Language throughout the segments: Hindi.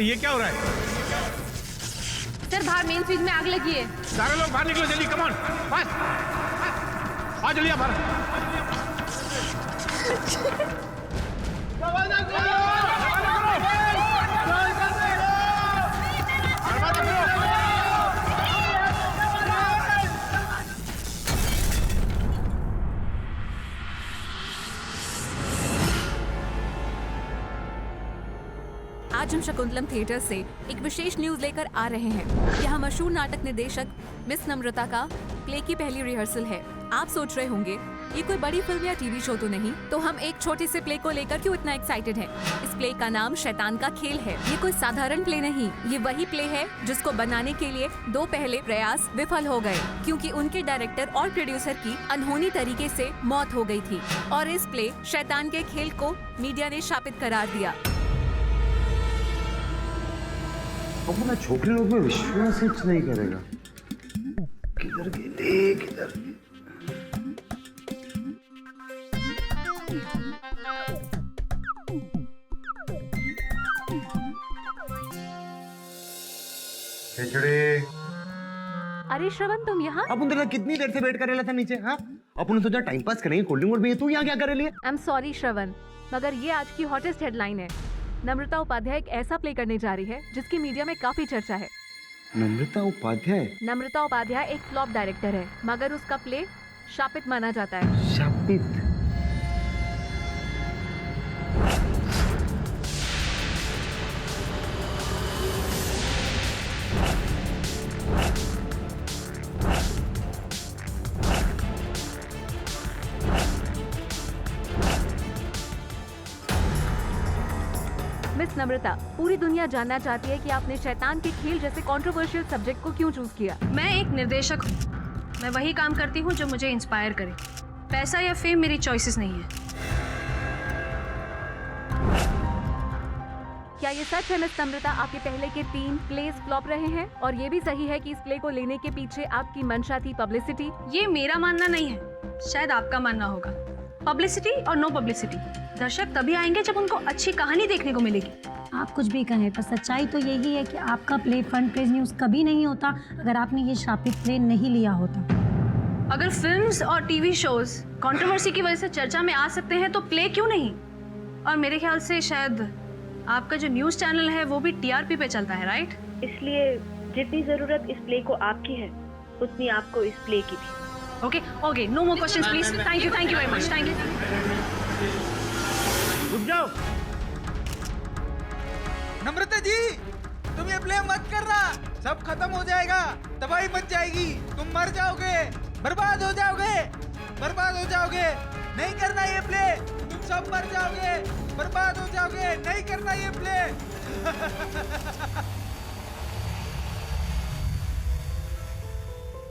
ये क्या हो रहा है? सर बाहर मेन स्विच में आग लगी है। सारे लोग बाहर निकलो जल्दी, कम ऑन, फास्ट, आ जल्दी बाहर। आज हम शकुंतलम थिएटर से एक विशेष न्यूज लेकर आ रहे हैं। यहाँ मशहूर नाटक निर्देशक मिस नम्रता का प्ले की पहली रिहर्सल है। आप सोच रहे होंगे ये कोई बड़ी फिल्म या टीवी शो तो नहीं, तो हम एक छोटे से प्ले को लेकर क्यों इतना एक्साइटेड हैं? इस प्ले का नाम शैतान का खेल है। ये कोई साधारण प्ले नहीं, ये वही प्ले है जिसको बनाने के लिए 2 पहले प्रयास विफल हो गए, क्योंकि उनके डायरेक्टर और प्रोड्यूसर की अनहोनी तरीके से मौत हो गई थी। और इस प्ले शैतान के खेल को मीडिया ने शापित करार दिया। अपना छोकरी लोग में विश्वास कुछ नहीं करेगा। किधर गेले किधर खिचड़ी। अरे श्रवण, तुम यहाँ? अपन तेरा कितनी देर से वेट कर रहा था नीचे? हाँ, अपन सोचा टाइम पास करेंगे, कोल्ड ड्रिंक में, तू यहाँ क्या कर रही है? आई एम सॉरी श्रवण, मगर ये आज की हॉटेस्ट हेडलाइन है। नम्रता उपाध्याय एक ऐसा प्ले करने जा रही है जिसकी मीडिया में काफी चर्चा है। नम्रता उपाध्याय? नम्रता उपाध्याय एक फ्लॉप डायरेक्टर है, मगर उसका प्ले शापित माना जाता है। शापित? मिस नम्रता, पूरी दुनिया जानना चाहती है कि आपने शैतान के खेल जैसे कंट्रोवर्शियल सब्जेक्ट को क्यों चूज किया? मैं एक निर्देशक हूँ, मैं वही काम करती हूँ जो मुझे इंस्पायर करे। पैसा या फेम मेरी चॉइसेस नहीं है। क्या ये सच है मिस नम्रता, आपके पहले के 3 प्लेस फ्लॉप रहे हैं? और ये भी सही है कि इस प्ले को लेने के पीछे आपकी मंशा थी पब्लिसिटी? ये मेरा मानना नहीं है, शायद आपका मानना होगा। पब्लिसिटी और नो पब्लिसिटी, दर्शक तभी आएंगे जब उनको अच्छी कहानी देखने को मिलेगी। आप कुछ भी कहें, पर सच्चाई तो यही है कि आपका प्ले फ्रंट पेज न्यूज कभी नहीं होता अगर आपने ये श्रापित प्ले नहीं लिया होता। अगर फिल्म्स और टीवी शोज कंट्रोवर्सी की वजह से चर्चा में आ सकते हैं तो प्ले क्यों नहीं? और मेरे ख्याल से शायद आपका जो न्यूज चैनल है वो भी टीआरपी पे चलता है, राइट? इसलिए जितनी जरूरत इस प्ले को आपकी है उतनी आपको इस प्ले की भी। Okay okay, no more questions please. Thank you very much, thank you. रुक जाओ। नम्रता जी, तुम ये प्ले मत करना, सब खत्म हो जाएगा, तबाही मच जाएगी, तुम मर जाओगे, बर्बाद हो जाओगे, बर्बाद हो जाओगे। नहीं करना ये प्ले, तुम सब मर जाओगे, बर्बाद हो जाओगे, नहीं करना ये प्ले।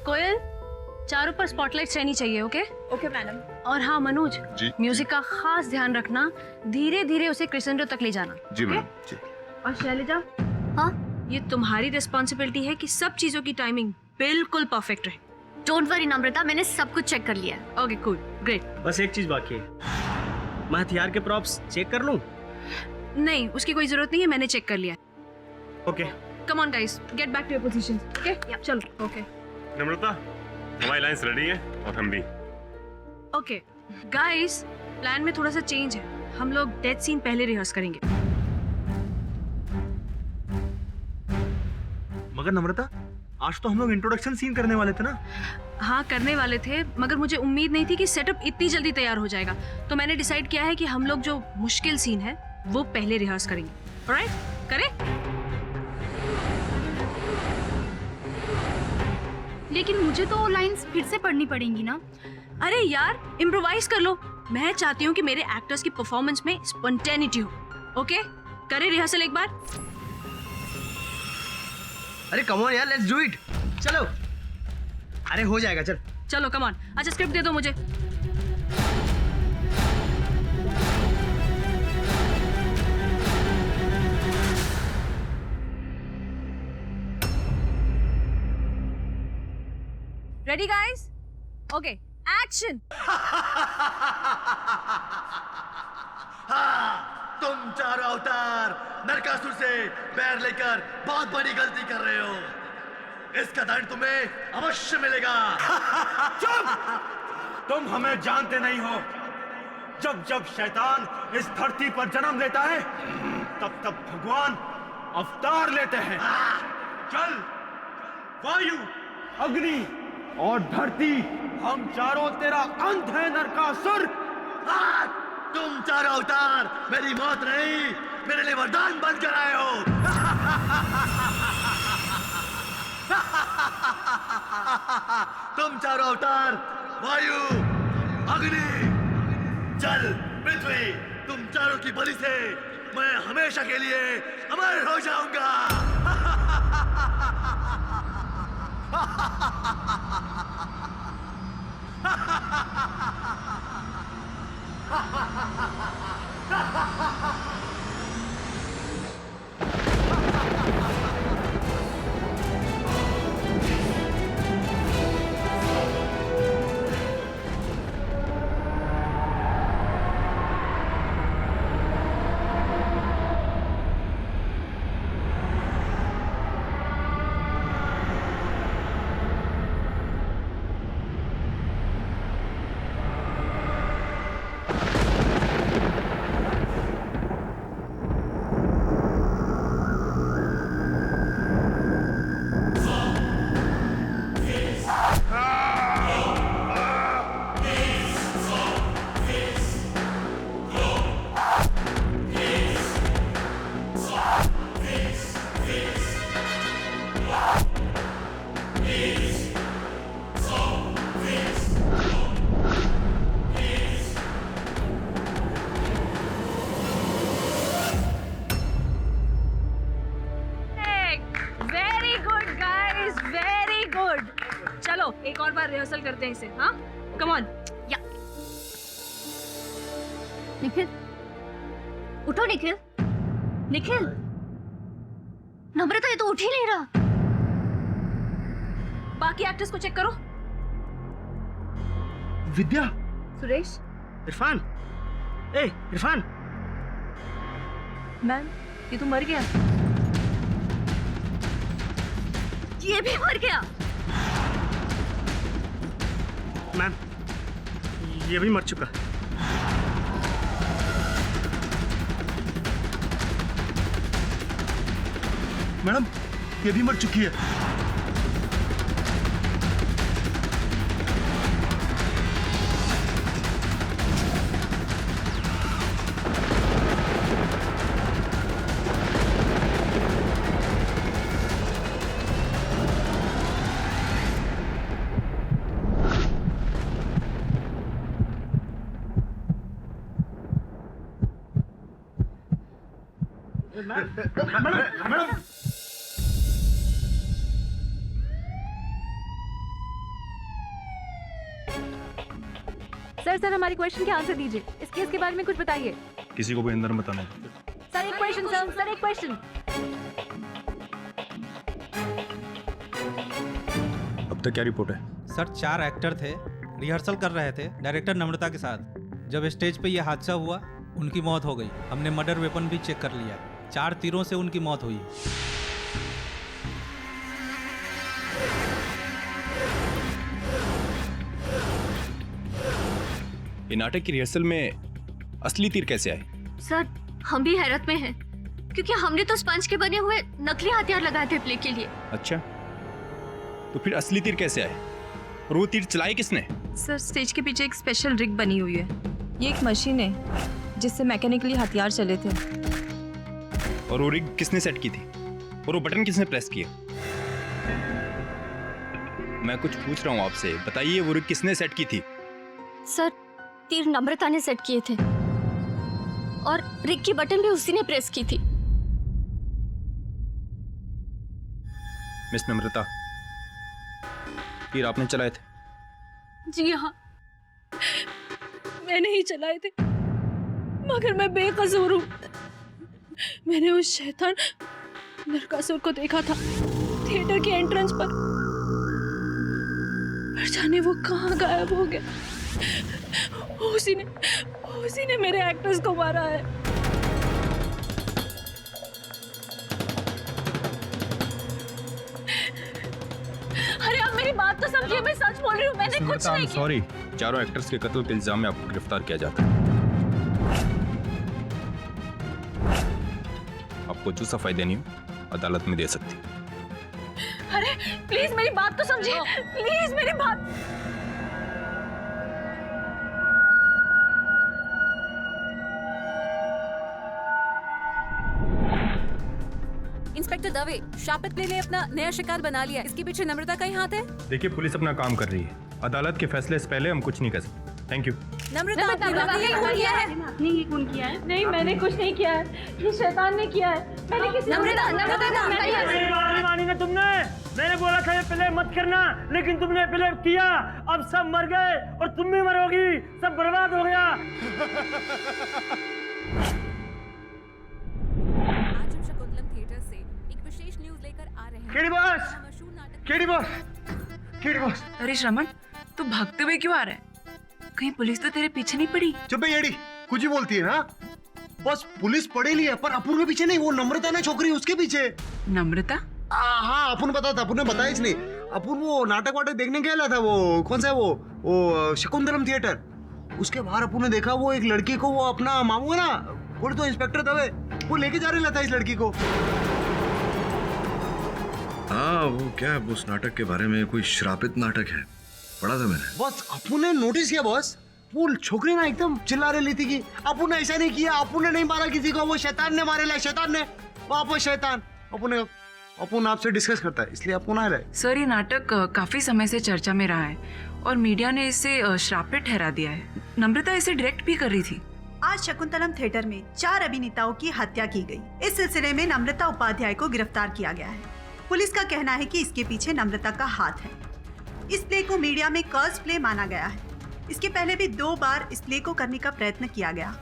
कोयल, चारों पर स्पॉटलाइट्स रहनी चाहिए। Okay okay madam. और हाँ मनोज जी, म्यूजिक का खास ध्यान रखना, धीरे धीरे उसे क्रिसेंडो तक ले जाना। जी मैम जी। और शैलजा, हाँ, ये तुम्हारी रिस्पॉन्सिबिलिटी है कि सब चीजों की टाइमिंग बिल्कुल परफेक्ट रहे। डोंट वरी नम्रता, मैंने सब कुछ चेक कर लिया है। Okay cool, great. बस एक चीज बाकी है, मैं हथियार के प्रॉप्स चेक कर लूं? नहीं, उसकी कोई जरूरत नहीं है, मैंने चेक कर लिया। Okay, come on guys, get back to your positions. Okay चलो। ओके नम्रता, हमारी लाइन्स रेडी है और हम भी। ओके गाइस, प्लान में थोड़ा सा चेंज है, हम लोग डेथ सीन पहले रिहर्स करेंगे। मगर नम्रता, आज तो हम लोग इंट्रोडक्शन सीन करने वाले थे ना? हाँ करने वाले थे, मगर मुझे उम्मीद नहीं थी कि सेटअप इतनी जल्दी तैयार हो जाएगा, तो मैंने डिसाइड किया है कि हम लोग जो मुश्किल सीन है वो पहले रिहर्स करेंगे। ऑलराइट, करें? लेकिन मुझे तो लाइंस फिर से पढ़नी पड़ेंगी ना? अरे यार, इम्प्रोवाइज कर लो। मैं चाहती हूँ कि मेरे एक्टर्स की परफॉर्मेंस में स्पॉन्टेनिटी हो। ओके, करें रिहर्सल एक बार? अरे कम ऑन यार, लेट्स डू इट, चलो। अरे हो जाएगा, चल। चलो कम ऑन। अच्छा स्क्रिप्ट दे दो मुझे। Ready guys? Okay, action. तुम चारों अवतार नरकासुर से बैर लेकर बहुत बड़ी गलती कर रहे हो। इसका दंड तुम्हें अवश्य मिलेगा। चुप! तुम हमें जानते नहीं हो। जब जब शैतान इस धरती पर जन्म लेता है तब तब भगवान अवतार लेते हैं। चल, वायु, अग्नि और धरती, हम चारों तेरा अंत है नरकासुर। तुम चारों अवतार मेरी मौत नहीं, मेरे लिए वरदान बनकर आए हो। तुम चारों अवतार वायु, अग्नि, जल, पृथ्वी, तुम चारों की बलि से मैं हमेशा के लिए अमर हो जाऊंगा। एक और बार रिहर्सल करते हैं इसे। हाँ, कम ऑन। या निखिल, उठो निखिल। निखिल, नम्रता ये तो उठ ही नहीं रहा। बाकी एक्टर्स को चेक करो। विद्या, सुरेश, इरफान, ए इरफान। मैम, ये तो मर गया। ये भी मर गया। मैम, ये भी मर चुका। मैडम, ये भी मर चुकी है। मैडम, सर हमारी क्वेश्चन के आंसर दीजिए। इस केस के बारे में कुछ बताइए। किसी को भी अंदर मत आना। सर एक क्वेश्चन। सर एक क्वेश्चन। अब तक क्या रिपोर्ट है? सर 4 एक्टर थे, रिहर्सल कर रहे थे डायरेक्टर नम्रता के साथ। जब स्टेज पे यह हादसा हुआ उनकी मौत हो गई। हमने मर्डर वेपन भी चेक कर लिया। 4 तीरों से उनकी मौत हुई। ये नाटक की रिहर्सल में असली तीर कैसे आए? सर हम भी हैरत में हैं, क्योंकि हमने तो स्पंज के बने हुए नकली हथियार लगाए थे प्ले के लिए। अच्छा, तो फिर असली तीर कैसे आए? और वो तीर चलाए किसने? सर स्टेज के पीछे एक स्पेशल रिग बनी हुई है। ये एक मशीन है जिससे मैकेनिकली हथियार चले थे। और वो रिग किसने सेट की थी? और वो बटन किसने प्रेस किया? मैं कुछ पूछ रहा हूँ आपसे, बताइए वो रिग किसने सेट की थी? सर तीर नम्रता ने सेट किए थे और रिग की बटन भी उसी ने प्रेस की थी। मिस नम्रता, तीर आपने चलाए थे? जी हाँ, मैंने ही चलाए थे, मगर मैं बेकसूर हूँ। मैंने उस शैतान नरकासुर को देखा था थिएटर की एंट्रेंस पर जाने वो कहाँ गायब हो गया। उसी ने मेरे एक्टर्स को मारा है। बात तो समझिए, मैं सच बोल रही हूँ, मैंने कुछ नहीं किया। सॉरी, चारों एक्टर्स के कत्ल के इल्जाम में आपको गिरफ्तार किया जाता है। आपको जो सफाई देनी हो अदालत में दे सकती। अरे प्लीज मेरी बात तो समझिए, प्लीज मेरी बात। इंस्पेक्टर दवे, श्रापित प्ले ने अपना नया शिकार बना लिया। इसके पीछे नम्रता का ही हाथ है। देखिए, पुलिस अपना काम कर रही है। अदालत के फैसले से पहले हम कुछ नहीं कर सकते। Thank you. नम्रता, आपने ये खून किया है? आपने ये खून किया है? नहीं, मैंने कुछ नहीं किया है, ये शैतान ने किया है। मैंने किसी नम्रता नहीं मानी ना तुमने। मैंने बोला था ये प्ले मत करना, लेकिन तुमने प्ले किया। अब सब मर गए और तुम भी मरोगी। सब बर्बाद हो गया। आज हम शकुंतलम थिएटर से एक विशेष न्यूज लेकर आ रहे हैं। KD boss, KD boss, KD boss. अरे श्रमण, तू भागते हुए क्यों आ रहा है? कहीं पुलिस तो तेरे पीछे नहीं पड़ी? चुप है येड़ी, कुछ ही बोलती है ना। बस पुलिस पड़ेली है, पर अपूर्व पीछे नहीं, वो नम्रता ना छोकरी उसके पीछे। नम्रता? हाँ, अपन बता था, अपन ने बताया इसलिए। अपन वो नाटक वाटक देखने गया था, वो कौन सा है वो शकुंतलम थिएटर। उसके बाहर अपन ने देखा वो एक लड़की को, वो अपना मामू है ना, बोले तो इंस्पेक्टर दवे, वो लेके जा रहा था इस लड़की को। हाँ, वो क्या उस नाटक के बारे में कोई श्रापित नाटक है, पढ़ा था मैंने। बस अपन ने नोटिस किया बॉस, वो छोकरी ना एकदम चिल्ला रही थी कि अपन ने ऐसा नहीं किया, अपन ने नहीं मारा किसी को, वो शैतान ने मारे, शैतान ने, वापस शैतान। अपन आपसे डिस्कस करता है, इसलिए अपन आ रहे। सर, ये नाटक काफी समय से चर्चा में रहा है और मीडिया ने इसे श्रापित ठहरा दिया है। नम्रता इसे डायरेक्ट भी कर रही थी। आज शकुंतलम थिएटर में 4 अभिनेताओं की हत्या की गई। इस सिलसिले में नम्रता उपाध्याय को गिरफ्तार किया गया है। पुलिस का कहना है कि इसके पीछे नम्रता का हाथ है। इस प्ले को मीडिया में कर्स प्ले माना गया है। इसके पहले भी 2 बार इस प्ले को करने का प्रयत्न किया गया,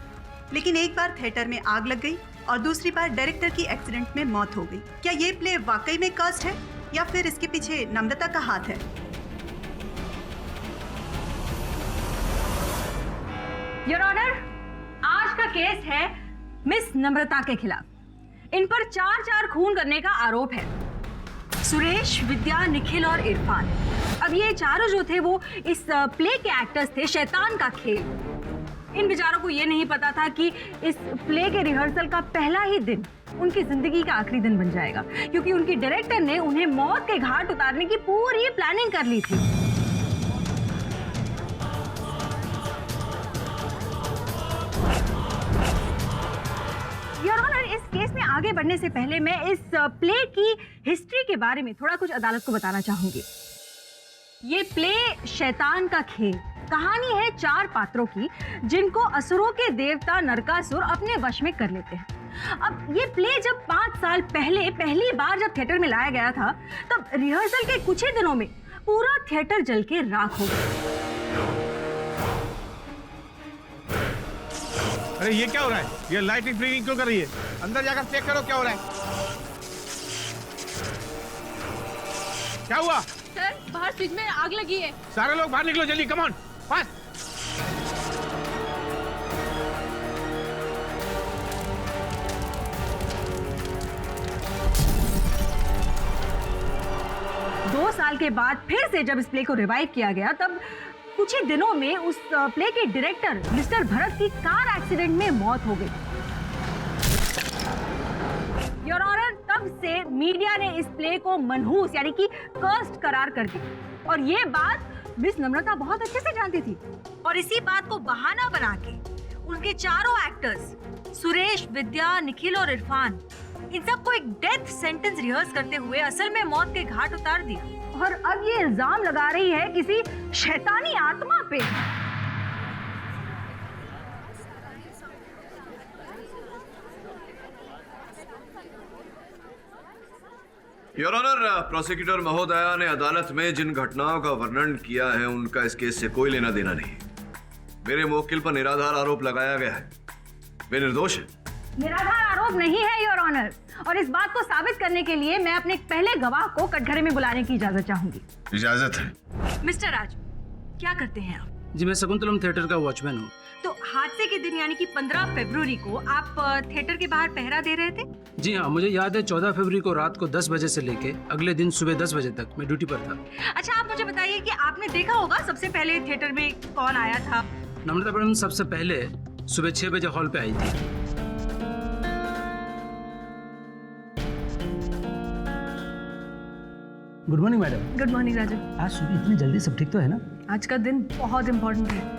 लेकिन एक बार थिएटर में आग लग गई और दूसरी बार डायरेक्टर की एक्सीडेंट में मौत हो गई। क्या ये प्ले वाकई में कर्स्ड है या फिर इसके पीछे नम्रता का हाथ है? योर ऑनर, आज का केस है मिस नम्रता के खिलाफ। इन पर 4 खून करने का आरोप है। सुरेश, विद्या, निखिल और इरफान। अब ये चारों जो थे वो इस प्ले के एक्टर्स थे, शैतान का खेल। इन बेचारों को ये नहीं पता था कि इस प्ले के रिहर्सल का पहला ही दिन उनकी जिंदगी का आखिरी दिन बन जाएगा, क्योंकि उनकी डायरेक्टर ने उन्हें मौत के घाट उतारने की पूरी प्लानिंग कर ली थी। योर ऑनर, इस केस में आगे बढ़ने से पहले मैं इस प्ले की हिस्ट्री के बारे में थोड़ा कुछ अदालत को बताना चाहूंगी। ये प्ले शैतान का खेल कहानी है 4 पात्रों की, जिनको असुरों के देवता नरकासुर अपने वश में कर लेते हैं। अब ये प्ले जब 5 साल पहले पहली बार जब थिएटर में लाया गया था, तब रिहर्सल के कुछ ही दिनों में पूरा थिएटर जल के राख हो गया। अरे ये क्या हो रहा है? ये लाइटिंग फ्लिकरिंग क्यों कर रही है? अंदर जाकर चेक करो क्या हो रहा है। क्या हुआ? सर, बाहर फ्रिज में आग लगी है। सारे लोग बाहर निकलो जल्दी, कम ऑन, फास्ट। दो साल के बाद फिर से जब इस प्ले को रिवाइव किया गया, तब कुछ ही दिनों में उस प्ले के डायरेक्टर मिस्टर भरत की कार एक्सीडेंट में मौत हो गई। योर ऑनर, तब से मीडिया ने इस प्ले को मनहूस यानी कि कर्स्ड करार कर दिया, और ये बात मिस नम्रता बहुत अच्छे से जानती थी। और इसी बात को बहाना बना के उनके चारों एक्टर्स सुरेश, विद्या, निखिल और इरफान, इन सबको एक डेथ सेंटेंस रिहर्स करते हुए असल में मौत के घाट उतार दिया। और अब ये इल्जाम लगा रही है किसी शैतानी आत्मा पे। योर ऑनर, प्रोसिक्यूटर महोदया ने अदालत में जिन घटनाओं का वर्णन किया है उनका इस केस से कोई लेना देना नहीं। मेरे मुवक्किल पर निराधार आरोप लगाया गया है, वे निर्दोष है। निराधार आरोप नहीं है योर ऑनर, और इस बात को साबित करने के लिए मैं अपने पहले गवाह को कटघरे में बुलाने की इजाजत चाहूंगी। इजाजत है। मिस्टर राज, क्या करते हैं आप? जी, मैं शकुंतलम थिएटर का वॉचमैन हूँ। तो हादसे के दिन यानी कि 15 फरवरी को आप थिएटर के बाहर पहरा दे रहे थे? जी हाँ, मुझे याद है 14 फरवरी को रात को 10 बजे से लेके अगले दिन सुबह 10 बजे तक मैं ड्यूटी पर था। अच्छा, आप मुझे बताइए कि आपने देखा होगा सबसे पहले थिएटर में कौन आया था? नम्रता मैडम सबसे पहले सुबह 6 बजे हॉल पे आई थी। Good morning madam. Good morning Raju. आज सुबह इतनी जल्दी सब ठीक तो है ना? आज का दिन बहुत इम्पोर्टेंट है।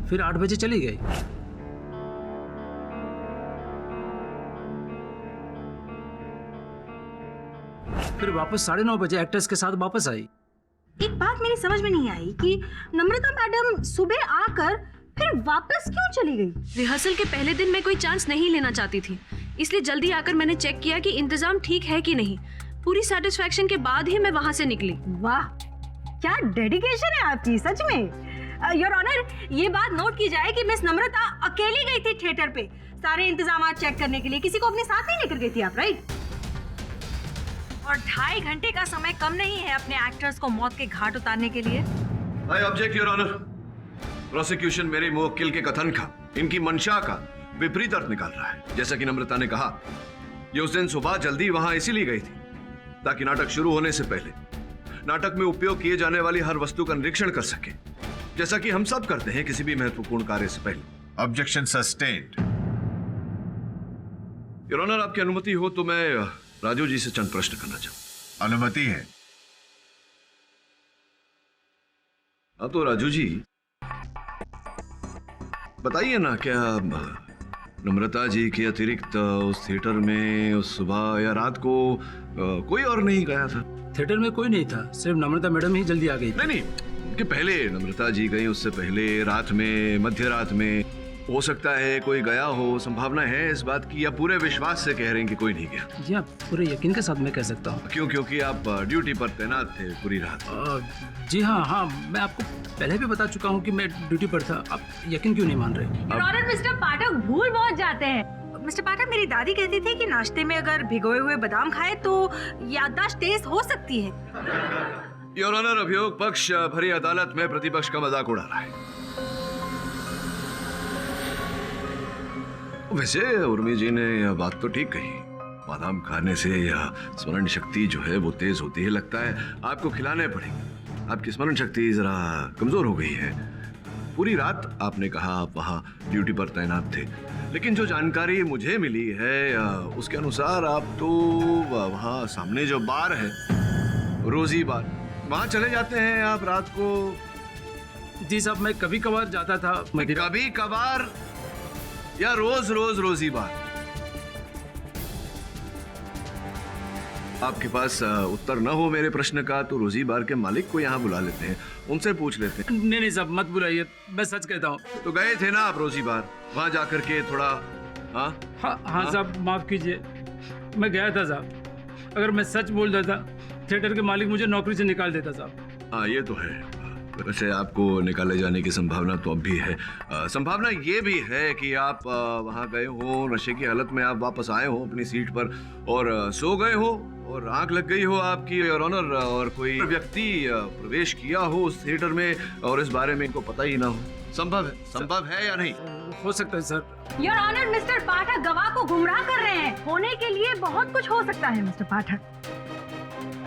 फिर 8 बजे चली गई। फिर वापस 9:30 बजे एक्टर्स के साथ वापस आई। एक बात मेरी समझ में नहीं आई कि नम्रता मैडम सुबह आकर फिर वापस क्यों चली गई? रिहर्सल के पहले दिन मैं कोई चांस नहीं लेना चाहती थी, इसलिए जल्दी आकर मैंने चेक किया कि इंतजाम ठीक है कि नहीं। पूरी सेटिस्फैक्शन के बाद ही मैं वहां से निकली। वाह, क्या डेडिकेशन है आपकी, सच में। योर ऑनर, ये बात नोट की जाए कि मिस नम्रता अकेली गई थी थिएटर पे सारे इंतजाम चेक करने के लिए। किसी को अपने साथ नहीं लेकर गई थी आप, राइट? और 2.5 घंटे का समय कम नहीं है अपने एक्टर्स को मौत के घाट उतारने के लिए। I object your honour. Prosecution मेरे मुवक्किल के कथन का, इनकी मंशा का विपरीत अर्थ निकाल रहा है। जैसा कि नम्रता ने कहा, ये उस दिन सुबह जल्दी वहां इसीलिए गई थी ताकि नाटक शुरू होने से पहले नाटक में उपयोग किए जाने वाली हर वस्तु का निरीक्षण कर सके, जैसा कि हम सब करते हैं किसी भी महत्वपूर्ण कार्य से पहले। Objection sustained. योर ऑनर, आपकी अनुमति हो तो मैं राजू जी से चंद प्रश्न करना चाहूं। अनुमति है। हाँ तो राजू जी बताइए ना, क्या नम्रता जी के अतिरिक्त उस थिएटर में उस सुबह या रात को कोई और नहीं गया था? थिएटर में कोई नहीं था, सिर्फ नम्रता मैडम ही जल्दी आ गई। नहीं, कि पहले नम्रता जी गई, उससे पहले रात में, मध्य रात में हो सकता है कोई गया हो। संभावना है इस बात की, या पूरे विश्वास से कह रहे हैं कि कोई नहीं गया? जी हाँ, पूरे यकीन के साथ मैं कह सकता हूँ। क्यों? क्योंकि आप ड्यूटी पर तैनात थे पूरी रात। जी हाँ, मैं आपको पहले भी बता चुका हूँ कि मैं ड्यूटी पर था। आप यकीन क्यों नहीं मान रहे? मिस्टर पाठक भूल बहुत जाते हैं। मिस्टर पाठक, मेरी दादी कहती थी कि नाश्ते में अगर भिगोए हुए बादाम खाए तो याददाश्त तेज हो सकती है। योर ऑनर, अभियोग पक्ष भरी अदालत में प्रतिपक्ष का मजाक उड़ा रहा है। वैसे उर्मी जी ने यह बात तो ठीक कही, बादाम खाने से यह स्मरण शक्ति जो है वो तेज होती है। लगता है आपको खिलाने पड़ेंगे, आपकी स्मरण शक्ति जरा कमजोर हो गई है। पूरी रात आपने कहा आप वहां ड्यूटी पर तैनात थे, लेकिन जो जानकारी मुझे मिली है उसके अनुसार आप तो वहां सामने जो बार है, रोजी बार, वहां चले जाते हैं आप रात को? जी साहब, मैं कभी कभार जाता था। कभी कभार या रोज रोज रोजी बार? आपके पास उत्तर न हो मेरे प्रश्न का तो रोजी बार के मालिक को यहाँ बुला लेते हैं, उनसे पूछ लेते हैं। नहीं साहब, मत बुलाइए, मैं सच कहता हूँ। तो गए थे ना आप रोजी बार, वहां जाकर के थोड़ा हाँ साहब, माफ कीजिए, मैं गया था साहब। अगर मैं सच बोल देता थिएटर के मालिक मुझे नौकरी से निकाल देता साहब। हाँ, ये तो है। वैसे आपको निकाले जाने की संभावना तो अब भी है। संभावना ये भी है कि आप वहां गए हो, नशे की हालत में आप वापस आए हो अपनी सीट पर और सो गए हो और आंख लग गई हो आपकी, योर ऑनर, और कोई व्यक्ति प्रवेश किया हो उस थिएटर में और इस बारे में इनको पता ही ना हो। संभव है या नहीं? हो सकता है सर। योर ऑनर, मिस्टर पाठक गवाह को गुमराह कर रहे हैं। होने के लिए बहुत कुछ हो सकता है मिस्टर पाठक।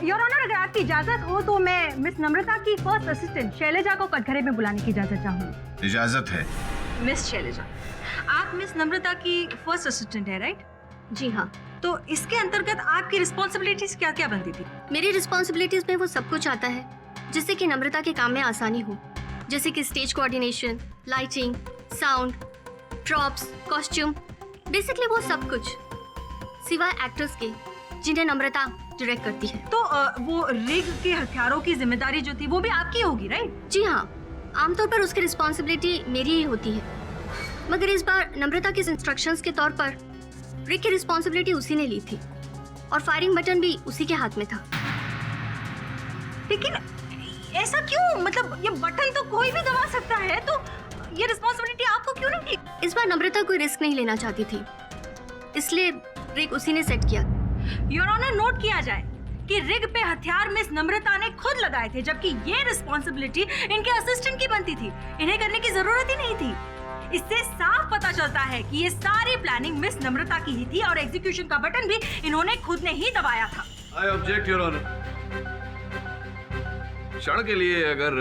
योर ऑनर, अगर आपकी इजाजत हो तो मैं मिस नम्रता की फर्स्ट असिस्टेंट शैलजा को कटघरे में बुलाने की इजाजत चाहूंगी। इजाजत है। मिस शैलजा, आप मिस नम्रता की फर्स्ट असिस्टेंट है, राइट? जी हाँ। तो इसके अंतर्गत आपकी रिस्पॉन्सिबिलिटीज क्या क्या बनती थी? मेरी रिस्पॉन्सिबिलिटीज में वो सब कुछ आता है जिससे कि नम्रता के काम में आसानी हो, जैसे कि stage coordination, lighting, sound, props, costume, basically वो सब कुछ, सिवाय एक्टर्स के जिन्हें नम्रता डायरेक्ट करती है। तो वो रिग के हथियारों की जिम्मेदारी जो थी वो भी आपकी होगी, राइट? जी हाँ, आमतौर पर उसकी रिस्पॉन्सिबिलिटी मेरी ही होती है, मगर इस बार नम्रता के इंस्ट्रक्शंस के तौर पर रिग की रिस्पॉन्सिबिलिटी उसी ने ली थी और फायरिंग बटन भी उसी के हाथ में था। लेकिन ऐसा क्यों? मतलब ये बटन तो कोई भी दबा सकता है, तो ये रिस्पॉन्सिबिलिटी आपको क्यों नहीं थी? इस बार नम्रता कोई रिस्क नहीं लेना चाहती थी, इसलिए रिग उसी ने सेट किया। योर ऑनर, नोट किया जाए कि रिग पे हथियार मिस नम्रता ने खुद लगाए थे, जबकि ये रिस्पॉन्सिबिलिटी इनके असिस्टेंट की बनती थी। इन्हें करने की जरूरत ही नहीं थी। इससे साफ पता चलता है कि ये सारी प्लानिंग मिस नम्रता की ही थी और एग्जीक्यूशन का बटन भी इन्होंने खुद ने ही दबाया था। I object your honour. क्षण के लिए अगर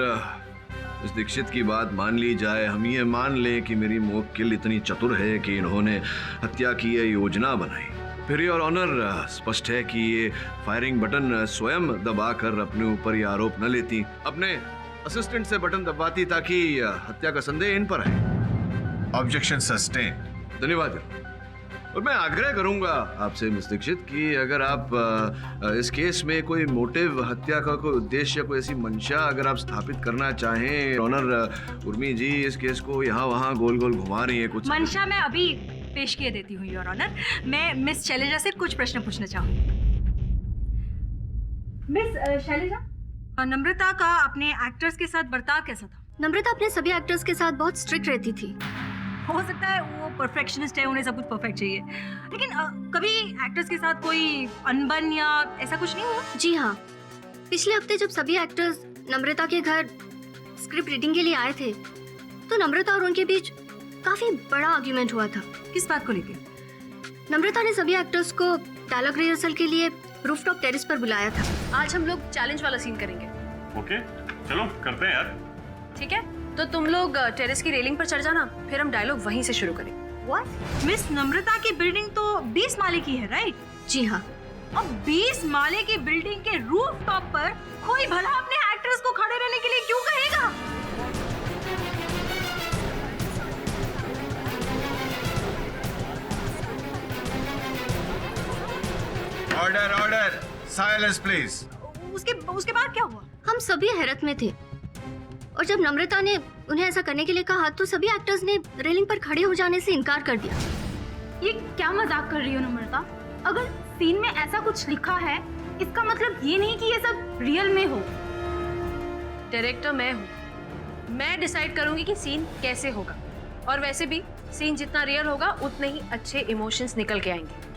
इस दीक्षित की बात मान ली जाए, हम ये मान लें कि मेरी मोक्किल इतनी चतुर है कि इन्होंने हत्या की ये योजना बनाई, फिर योर ऑनर स्पष्ट है कि ये फायरिंग बटन स्वयं दबाकर अपने ऊपर ये आरोप न लेती, अपने असिस्टेंट से बटन दबाती ताकि हत्या का संदेह इन पर आए। Objection sustained. धन्यवाद। और मैं आग्रह करूंगा आपसे मिस दीक्षित कि अगर आप इस केस में कोई मोटिव, हत्या का कोई उद्देश्य, कोई ऐसी मंशा अगर आप स्थापित करना चाहें। ऑनर उर्मी जी इस केस को यहाँ वहाँ गोल गोल घुमा रही है कुछ। मंशा मैं अभी पेश किए देती हूँ योर ऑनर। मैं मिस शैलेजा से कुछ प्रश्न पूछना चाहूँगी। मिस शैलेजा, नम्रता का अपने एक्टर्स के साथ बर्ताव कैसा था? नम्रता अपने सभी एक्टर्स के साथ बहुत स्ट्रिक्ट रहती थी। हो सकता है वो परफेक्शनिस्ट है, उन्हें सब कुछ परफेक्ट चाहिए, लेकिन कभी एक्टर्स के साथ कोई अनबन या ऐसा कुछ नहीं हुआ? जी हाँ, पिछले हफ्ते जब सभी एक्टर्स नम्रता के घर स्क्रिप्ट रीडिंग के लिए आए थे तो नम्रता और उनके बीच काफी बड़ा आर्ग्यूमेंट हुआ था। किस बात को लेकर? नम्रता ने सभी एक्टर्स को डायलॉग रिहर्सल के लिए रूफटॉप टेरेस पर बुलाया था। आज हम लोग चैलेंज वाला सीन करेंगे। ओके, चलो करते हैं यार। ठीक है, तो तुम लोग टेरेस की रेलिंग पर चढ़ जाना, फिर हम डायलॉग वहीं से शुरू करेंगे। What? मिस नम्रता की बिल्डिंग तो 20 माले की है, राइट? जी हाँ। अब 20 माले की बिल्डिंग के रूफ टॉप पर कोई भला अपने एक्टर्स को खड़े रहने के लिए क्यों कहेगा? Order order, silence please. उसके बाद क्या हुआ? हम सभी हैरत में थे और जब नम्रता ने उन्हें ऐसा करने के लिए कहा तो सभी एक्टर्स ने रेलिंग पर खड़े हो जाने से इनकार कर दिया। ये क्या मजाक कर रही हो नम्रता? अगर सीन में ऐसा कुछ लिखा है इसका मतलब ये नहीं कि ये सब रियल में हो। डायरेक्टर मैं हूँ, मैं डिसाइड करूंगी कि सीन कैसे होगा, और वैसे भी सीन जितना रियल होगा उतने ही अच्छे इमोशंस निकल के आएंगे।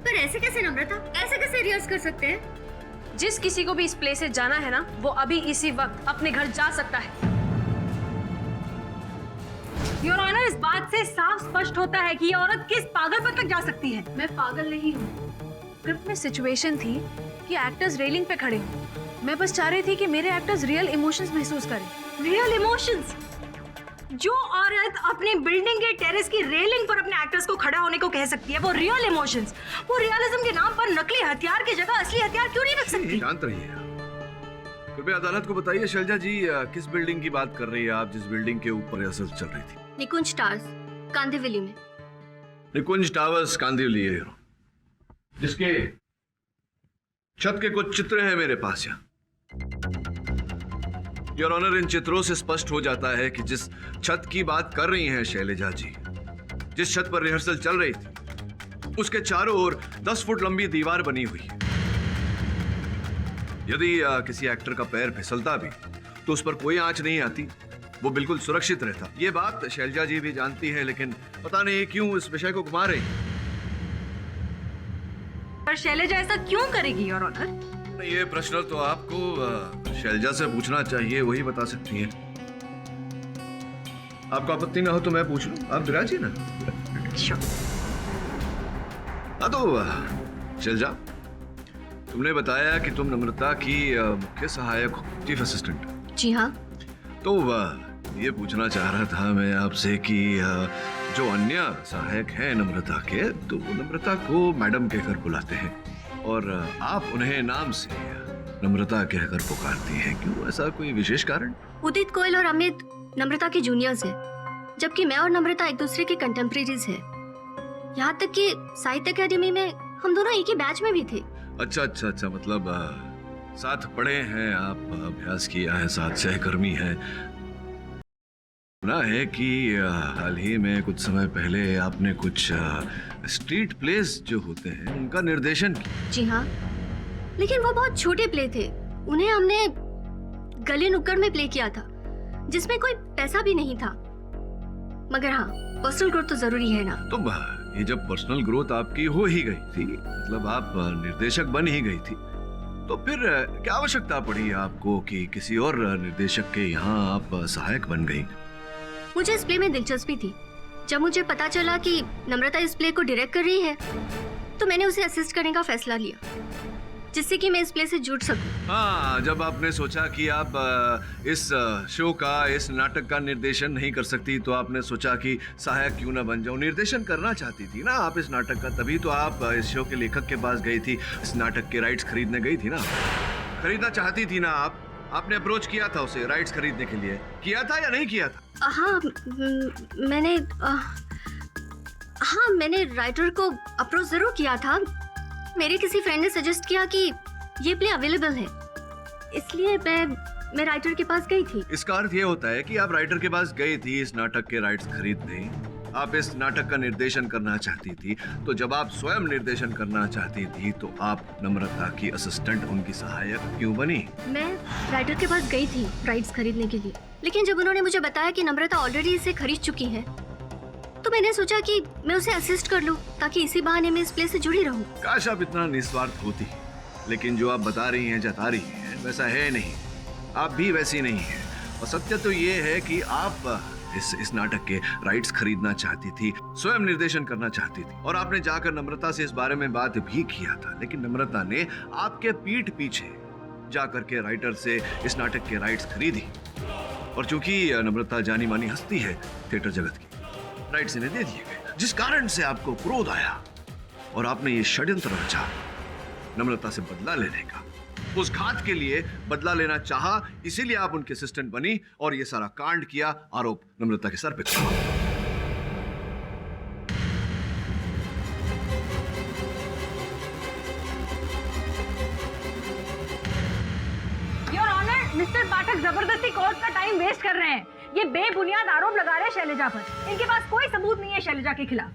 पर ऐसे कैसे नम्रता, ऐसे कैसे रिहर्स कर सकते हैं? जिस किसी को भी इस प्ले से जाना है ना, वो अभी इसी वक्त अपने घर जा सकता है। योर ऑनर, इस बात से साफ स्पष्ट होता है कि ये औरत किस पागलपन तक जा सकती है। मैं पागल नहीं हूँ। स्क्रिप्ट में सिचुएशन थी कि एक्टर्स रेलिंग पे खड़े हों। मैं बस चाह रही थी कि मेरे एक्टर्स रियल इमोशंस महसूस करें। Real emotions? जो औरत अपनी बिल्डिंग के टेरेस की रेलिंग पर अपने एक्टर्स को खड़ा होने को कह सकती है, वो रियल इमोशंस, वो रियलिज्म के नाम पर नकली हथियार की जगह असली हथियार क्यों नहीं रख सकती? शांत रहिए। कृपया अदालत को बताइए शैलजा जी, किस बिल्डिंग की बात कर रही है आप जिस बिल्डिंग के ऊपर रिहर्सल चल रही थी? निकुंज टावर्स, कांदिवली में। निकुंज टावर्स, कांदिवली, जिसके छत के कुछ चित्र हैं मेरे पास यहाँ। योर ऑनर, इन चित्रों से स्पष्ट हो जाता है कि जिस छत की बात कर रही हैं शैलजा जी, जिस छत पर रिहर्सल चल रही थी, उसके चारों ओर 10 फुट लंबी दीवार बनी हुई है। यदि किसी एक्टर का पैर फिसलता भी तो उस पर कोई आंच नहीं आती, वो बिल्कुल सुरक्षित रहता। ये बात शैलजा जी भी जानती है, लेकिन पता नहीं क्यों इस विषय को घुमा रही। पर शैलजा ऐसा क्यों करेगी योर ऑनर? ये प्रश्न तो आपको शैलजा से पूछना चाहिए, वही बता सकती है। आपको आपत्ति ना हो तो मैं पूछ लूं, आप विराजिए ना। हाँ तो शैलजा, तुमने बताया कि तुम नम्रता की मुख्य सहायक हो, चीफ असिस्टेंट। जी हाँ। तो ये पूछना चाह रहा था मैं आपसे कि जो अन्य सहायक हैं नम्रता के, तो वो नम्रता को मैडम कहकर बुलाते हैं और आप उन्हें नाम से नम्रता कहकर पुकारती हैं, क्यों? ऐसा कोई विशेष कारण? उदित कोयल और अमित नम्रता के जूनियर्स हैं, जबकि मैं और नम्रता एक दूसरे के कंटेम्परेरीज हैं। यहाँ तक कि साहित्य अकेडमी में हम दोनों एक ही बैच में भी थे। अच्छा, मतलब साथ पढ़े हैं आप, अभ्यास किया है, साथ सहकर्मी हैं। सुना है कि हाल ही में कुछ समय पहले आपने कुछ स्ट्रीट प्लेस जो होते हैं उनका निर्देशन किया। जी हाँ, लेकिन वो बहुत छोटे प्ले थे। उन्हें हमने गली नुक्कड़ में प्ले किया था, जिसमें कोई पैसा भी नहीं था। मगर हाँ, पर्सनल ग्रोथ तो जरूरी है ना। तो ये जब पर्सनल ग्रोथ आपकी हो ही गई थी, मतलब आप निर्देशक बन ही गई थी, तो फिर क्या आवश्यकता पड़ी आपको कि किसी और निर्देशक के यहाँ आप सहायक बन गई? मुझे इस प्ले में दिलचस्पी थी, जब मुझे पता चला कि नम्रता इस प्ले को डायरेक्ट कर रही है तो मैंने उसे असिस्ट करने का फैसला लिया, जिससे कि मैं इस प्ले से जुड़ सकूं। हाँ, जब आपने सोचा कि आप इस शो का, इस नाटक का निर्देशन नहीं कर सकती तो आपने सोचा कि सहायक क्यों ना बन जाऊं। निर्देशन करना चाहती थी ना आप इस नाटक का, तभी तो आप इस शो के लेखक के पास गई थी, इस नाटक के राइट्स खरीदने गई थी ना। खरीदना चाहती थी ना आपने अप्रोच किया था उसे राइट्स खरीदने के लिए, किया था या नहीं किया था? हाँ, मैंने राइटर को अप्रोच जरूर किया था। मेरे किसी फ्रेंड ने सजेस्ट किया कि ये प्ले अवेलेबल है, इसलिए मैं राइटर के पास गई थी। इसका अर्थ ये होता है कि आप राइटर के पास गई थी इस नाटक के राइट्स खरीदने। आप इस नाटक का निर्देशन करना चाहती थी, तो जब आप स्वयं निर्देशन करना चाहती थी तो आप नम्रता की असिस्टेंट, उनकी सहायक क्यों बनी? मैं राइटर के पास गई थी राइट्स खरीदने के लिए, लेकिन जब उन्होंने मुझे बताया कि नम्रता ऑलरेडी इसे खरीद चुकी है तो मैंने सोचा कि मैं उसे असिस्ट कर लूं, ताकि इसी बहाने मैं इस प्ले से जुड़ी रहूं। काश आप इतना निस्वार्थ होती, लेकिन जो आप बता रही हैं, जता रही हैं, वैसा है नहीं। आप भी वैसी नहीं है। और सत्य तो ये है कि आप इस नाटक के राइट्स खरीदना चाहती थी, स्वयं निर्देशन करना चाहती थी, और आपने जाकर नम्रता से इस बारे में बात भी किया था। लेकिन नम्रता ने आपके पीठ पीछे जाकर के राइटर से इस नाटक के राइट्स खरीदी, और चूंकि नम्रता जानी मानी हस्ती है थिएटर जगत की, राइट्स इन्हें दे दिए गए, जिस कारण से आपको क्रोध आया और आपने ये षड्यंत्र रचा नम्रता से बदला लेने का। उस घात के लिए बदला लेना चाहा, इसीलिए आप उनके असिस्टेंट बनी और ये सारा कांड किया। आरोप नम्रता के सर पे था। योर ऑनर, मिस्टर पाठक जबरदस्ती कोर्ट का टाइम वेस्ट कर रहे हैं। ये बेबुनियाद आरोप लगा रहे हैं शैलजा पर। इनके पास कोई सबूत नहीं है शैलजा के खिलाफ।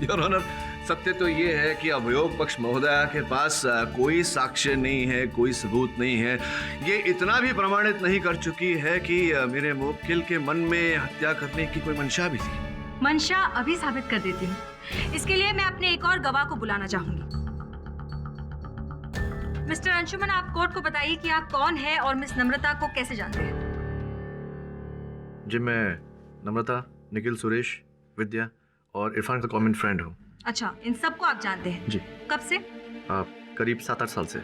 योर ऑनर, सत्य तो ये है कि अभियोग पक्ष महोदया के पास कोई साक्ष्य नहीं है, कोई सबूत नहीं है। ये इतना भी प्रमाणित नहीं कर चुकी है कि मेरे मुवक्किल के मन में हत्या करने की कोई मंशा भी थी। मंशा अभी साबित कर देती हूँ। इसके लिए मैं अपने एक और गवाह को बुलाना चाहूंगी। मिस्टर अंशुमन, आप कोर्ट को बताइए कि आप कौन है और मिस नम्रता को कैसे जानते हैं। जी, मैं नम्रता, निखिल, सुरेश, विद्या और इरफान का कॉमन फ्रेंड हूँ। अच्छा, इन सबको आप जानते हैं? जी। कब से? करीब 7-8 साल से,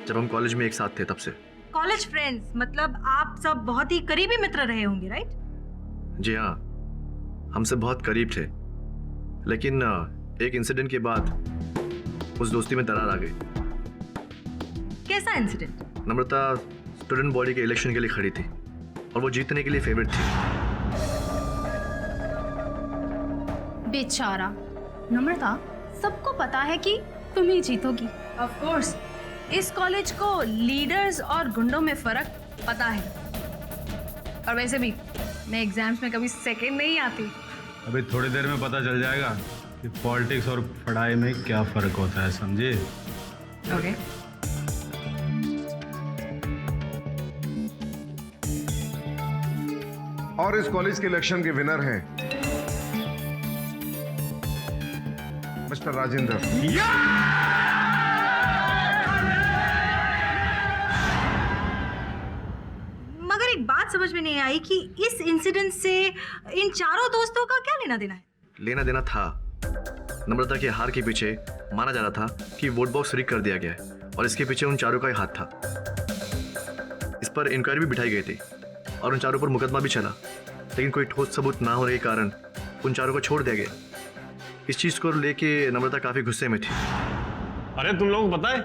जब हम कॉलेज में एक साथ थे तब से। कॉलेज फ्रेंड्स, मतलब आप सब बहुत ही करीबी मित्र रहे होंगे, राइट? जी हाँ, हम सब बहुत करीब थे, लेकिन एक इंसिडेंट के बाद उस दोस्ती में दरार आ गई। कैसा इंसिडेंट? नम्रता स्टूडेंट बॉडी के इलेक्शन के लिए खड़ी थी और वो जीतने के लिए फेवरेट थी। बेचारा नम्रता, सबको पता है कि तुम ही जीतोगी। ऑफ कोर्स, इस कॉलेज को लीडर्स और गुंडों में फर्क पता है। और वैसे भी मैं एग्जाम्स में कभी सेकंड नहीं आती। अभी थोड़ी देर में पता चल जाएगा कि पॉलिटिक्स और पढ़ाई में क्या फर्क होता है, समझे? ओके। और इस कॉलेज के इलेक्शन के विनर हैं मिस्टर राजेंद्र। मगर एक बात समझ में नहीं आई कि इस इंसिडेंट से इन चारों दोस्तों का क्या लेना देना है? लेना देना था, नम्रता के हार के पीछे माना जा रहा था कि वोट बॉक्स रीक कर दिया गया है और इसके पीछे उन चारों का ही हाथ था। इस पर इंक्वायरी भी बिठाई गई थी और उन चारों पर मुकदमा भी चला, लेकिन कोई ठोस सबूत ना होने के कारण उन चारों को छोड़ दिया गया। इस चीज को लेके नम्रता काफी गुस्से में थी। अरे तुम लोगों को पता है,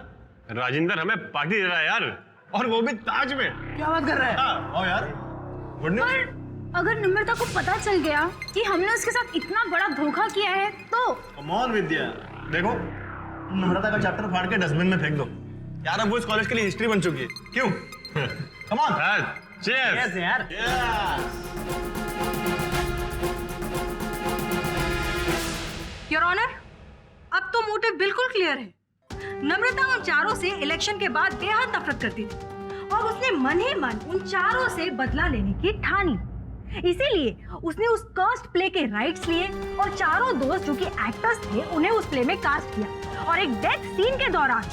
राजेंद्र हमें पार्टी दे रहा है यार, और वो भी ताज में। क्या बात कर रहा है? हाँ यार, पर अगर नम्रता को पता चल गया कि हमने उसके साथ इतना बड़ा धोखा किया है तो? कमॉन विद्या, देखो नम्रता का चैप्टर फाड़ के डस्टबिन में फेंक दो यार। अब वो इस कॉलेज के लिए हिस्ट्री बन चुकी है, क्यों? कमॉन चीयर्स यार। योर ऑनर, अब तो मोटिव बिल्कुल क्लियर है। नम्रता उन चारों से इलेक्शन के बाद बेहद नफरत करती थी और उसने मन ही मन उन चारों से बदला लेने की ठानी। इसीलिए उसने उस कर्स्ड प्ले के राइट्स लिए और चारों दोस्त जो कि एक्टर्स थे उन्हें उस प्ले में कास्ट किया और एक डेथ सीन के दौरान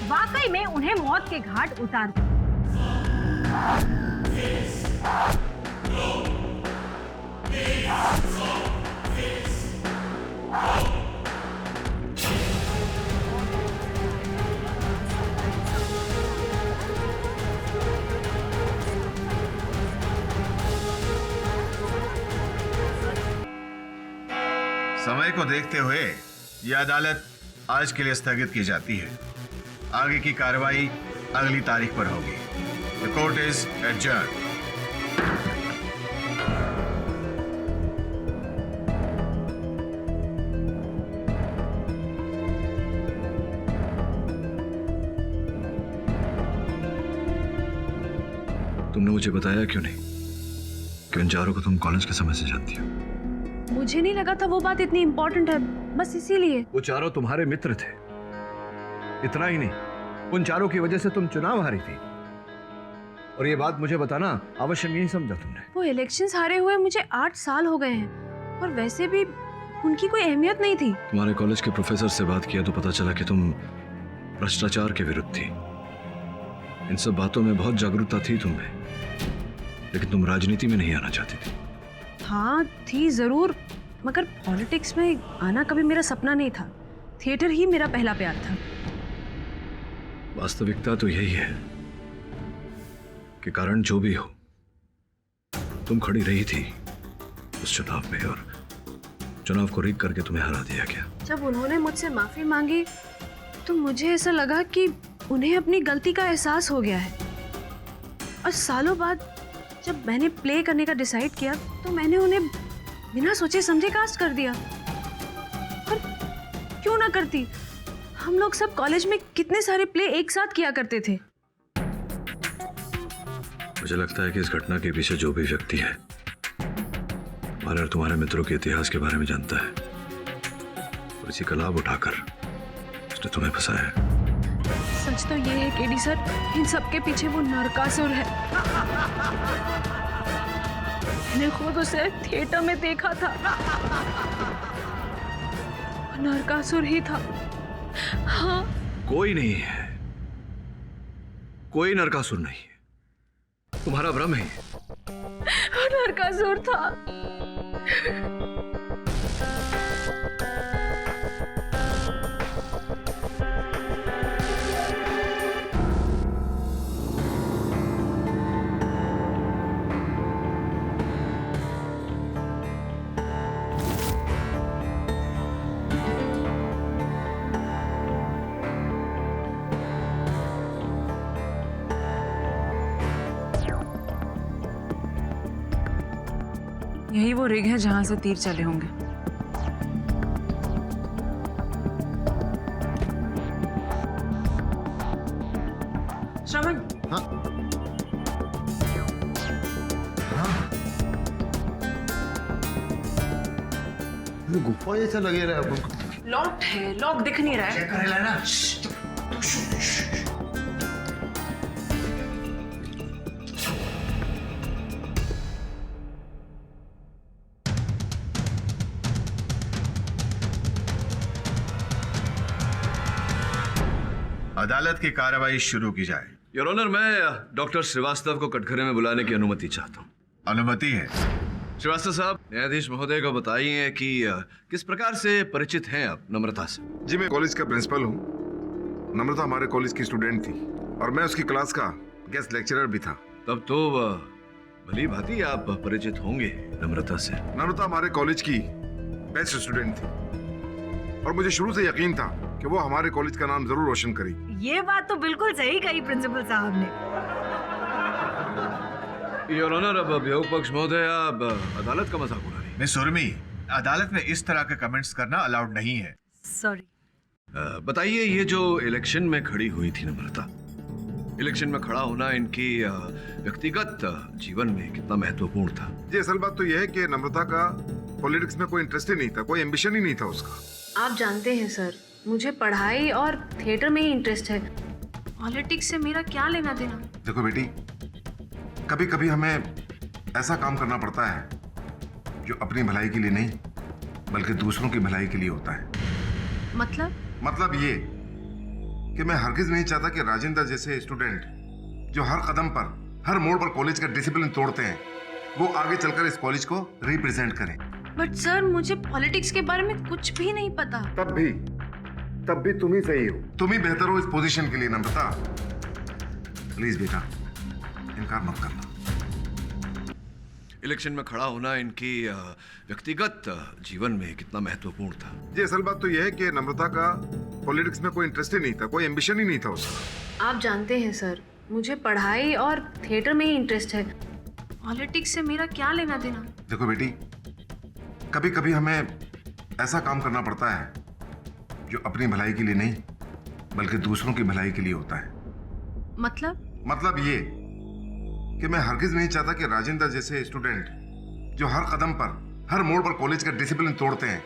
वाकई में उन्हें मौत के घाट उतार दिया। को देखते हुए यह अदालत आज के लिए स्थगित की जाती है। आगे की कार्रवाई अगली तारीख पर होगी। The court is adjourn. तुमने मुझे बताया क्यों नहीं कि उन चारों को तुम कॉलेज के समय से जानती हो? मुझे नहीं लगा था वो बात इतनी इम्पोर्टेंट है, बस इसीलिए। वो चारों तुम्हारे मित्र थे। इतना ही नहीं, उन चारों की वजह से तुम चुनाव हारी थी। और ये बात मुझे बताना आवश्यक नहीं समझा तुमने। वो इलेक्शंस हारे हुए मुझे 8 साल हो गए हैं और वैसे भी उनकी कोई अहमियत नहीं थी। तुम्हारे कॉलेज के प्रोफेसर से बात किया तो पता चला कि तुम भ्रष्टाचार के विरुद्ध थी। इन सब बातों में बहुत जागरूकता थी तुम्हें, लेकिन तुम राजनीति में नहीं आना चाहती थी। हाँ थी जरूर, मगर पॉलिटिक्स में आना कभी मेरा सपना नहीं था। थिएटर ही मेरा पहला प्यार था। वास्तविकता तो यही है कि कारण जो भी हो, तुम खड़ी रही थी उस चुनाव में और चुनाव को रीक करके तुम्हें हरा दिया गया। जब उन्होंने मुझसे माफी मांगी तो मुझे ऐसा लगा कि उन्हें अपनी गलती का एहसास हो गया है। और सालों बाद जब मैंने प्ले करने का डिसाइड किया तो मैंने उन्हें बिना सोचे समझे कास्ट कर दिया। और क्यों ना करती, हम लोग सब कॉलेज में कितने सारे प्ले एक साथ किया करते थे। मुझे लगता है कि इस घटना के पीछे जो भी व्यक्ति है हमारे और तुम्हारे मित्रों के इतिहास के बारे में जानता है और इसी का लाभ उठाकर उसने तुम्हें फंसाया है। सच तो ये है केडी सर, इन सब के पीछे वो नरकासुर है। मैंने खुद उसे थिएटर में देखा था, नरकासुर ही था। हाँ, कोई नहीं है, कोई नरकासुर नहीं है, तुम्हारा भ्रम है। नरकासुर था। यही वो रिग है जहां से तीर चले होंगे। श्रवण। हाँ। गुफा जैसा लगे रहा है। लॉक है, लॉक दिख नहीं रहा है। चेक कर लेना। अदालत की कार्रवाई शुरू की जाए। योर ऑनर, मैं डॉक्टर श्रीवास्तव को कटघरे में बुलाने की अनुमति चाहता हूँ। अनुमति है। श्रीवास्तव साहब, न्यायाधीश महोदय को बताइए कि किस प्रकार से परिचित हैं आप नम्रता से? जी, मैं कॉलेज का प्रिंसिपल हूँ। नम्रता हमारे कॉलेज की स्टूडेंट थी और मैं उसकी क्लास का गेस्ट लेक्चरर भी था। तब तो भली भांति आप परिचित होंगे नम्रता से। नम्रता हमारे कॉलेज की बेस्ट स्टूडेंट थी और मुझे शुरू से यकीन था कि वो हमारे कॉलेज का नाम जरूर रोशन करेगी। ये बात तो बिल्कुल सही कही प्रिंसिपल साहब ने। योर ऑनर, अब अभियोग पक्ष महोदय आप अदालत का मजाक उड़ा रही हैं। मिस उर्मी, अदालत में इस तरह के कमेंट्स करना अलाउड नहीं है। सॉरी। बताइए, ये जो इलेक्शन में खड़ी हुई थी नम्रता, इलेक्शन में खड़ा होना इनकी व्यक्तिगत जीवन में कितना महत्वपूर्ण था? जी, असल बात तो यह है कि नम्रता का पॉलिटिक्स में कोई इंटरेस्ट ही नहीं था, कोई एम्बिशन ही नहीं था उसका। आप जानते हैं सर, मुझे पढ़ाई और थिएटर में ही इंटरेस्ट है। पॉलिटिक्स से मेरा क्या लेना देना? देखो बेटी, कभी कभी हमें ऐसा काम करना पड़ता है जो अपनी भलाई के लिए नहीं बल्कि दूसरों की भलाई के लिए होता है। मतलब ये कि मैं हरगिज नहीं चाहता कि राजेंद्र जैसे स्टूडेंट जो हर कदम पर, हर मोड़ पर कॉलेज का डिसिप्लिन तोड़ते हैं, वो आगे चलकर इस कॉलेज को रिप्रेजेंट करें। बट सर, मुझे पॉलिटिक्स के बारे में कुछ भी नहीं पता। तब भी तुम ही सही हो, तुम ही बेहतर हो इस पोजीशन के लिए नम्रता। प्लीज बेटा, इनकार मत करना। इलेक्शन में खड़ा होना इनकी व्यक्तिगत जीवन में कितना महत्वपूर्ण था। जी असल बात तो यह है कि नम्रता का पॉलिटिक्स में कोई इंटरेस्ट ही नहीं था, कोई एम्बिशन ही नहीं था उसका। आप जानते हैं सर, मुझे पढ़ाई और थिएटर में ही इंटरेस्ट है। पॉलिटिक्स से मेरा क्या लेना देना। देखो बेटी, कभी कभी हमें ऐसा काम करना पड़ता है जो अपनी भलाई के लिए नहीं बल्कि दूसरों की भलाई के लिए होता है। मतलब ये कि मैं हरगिज नहीं चाहता कि राजेंद्र जैसे स्टूडेंट जो हर कदम पर, हर मोड़ पर कॉलेज का डिसिप्लिन तोड़ते हैं,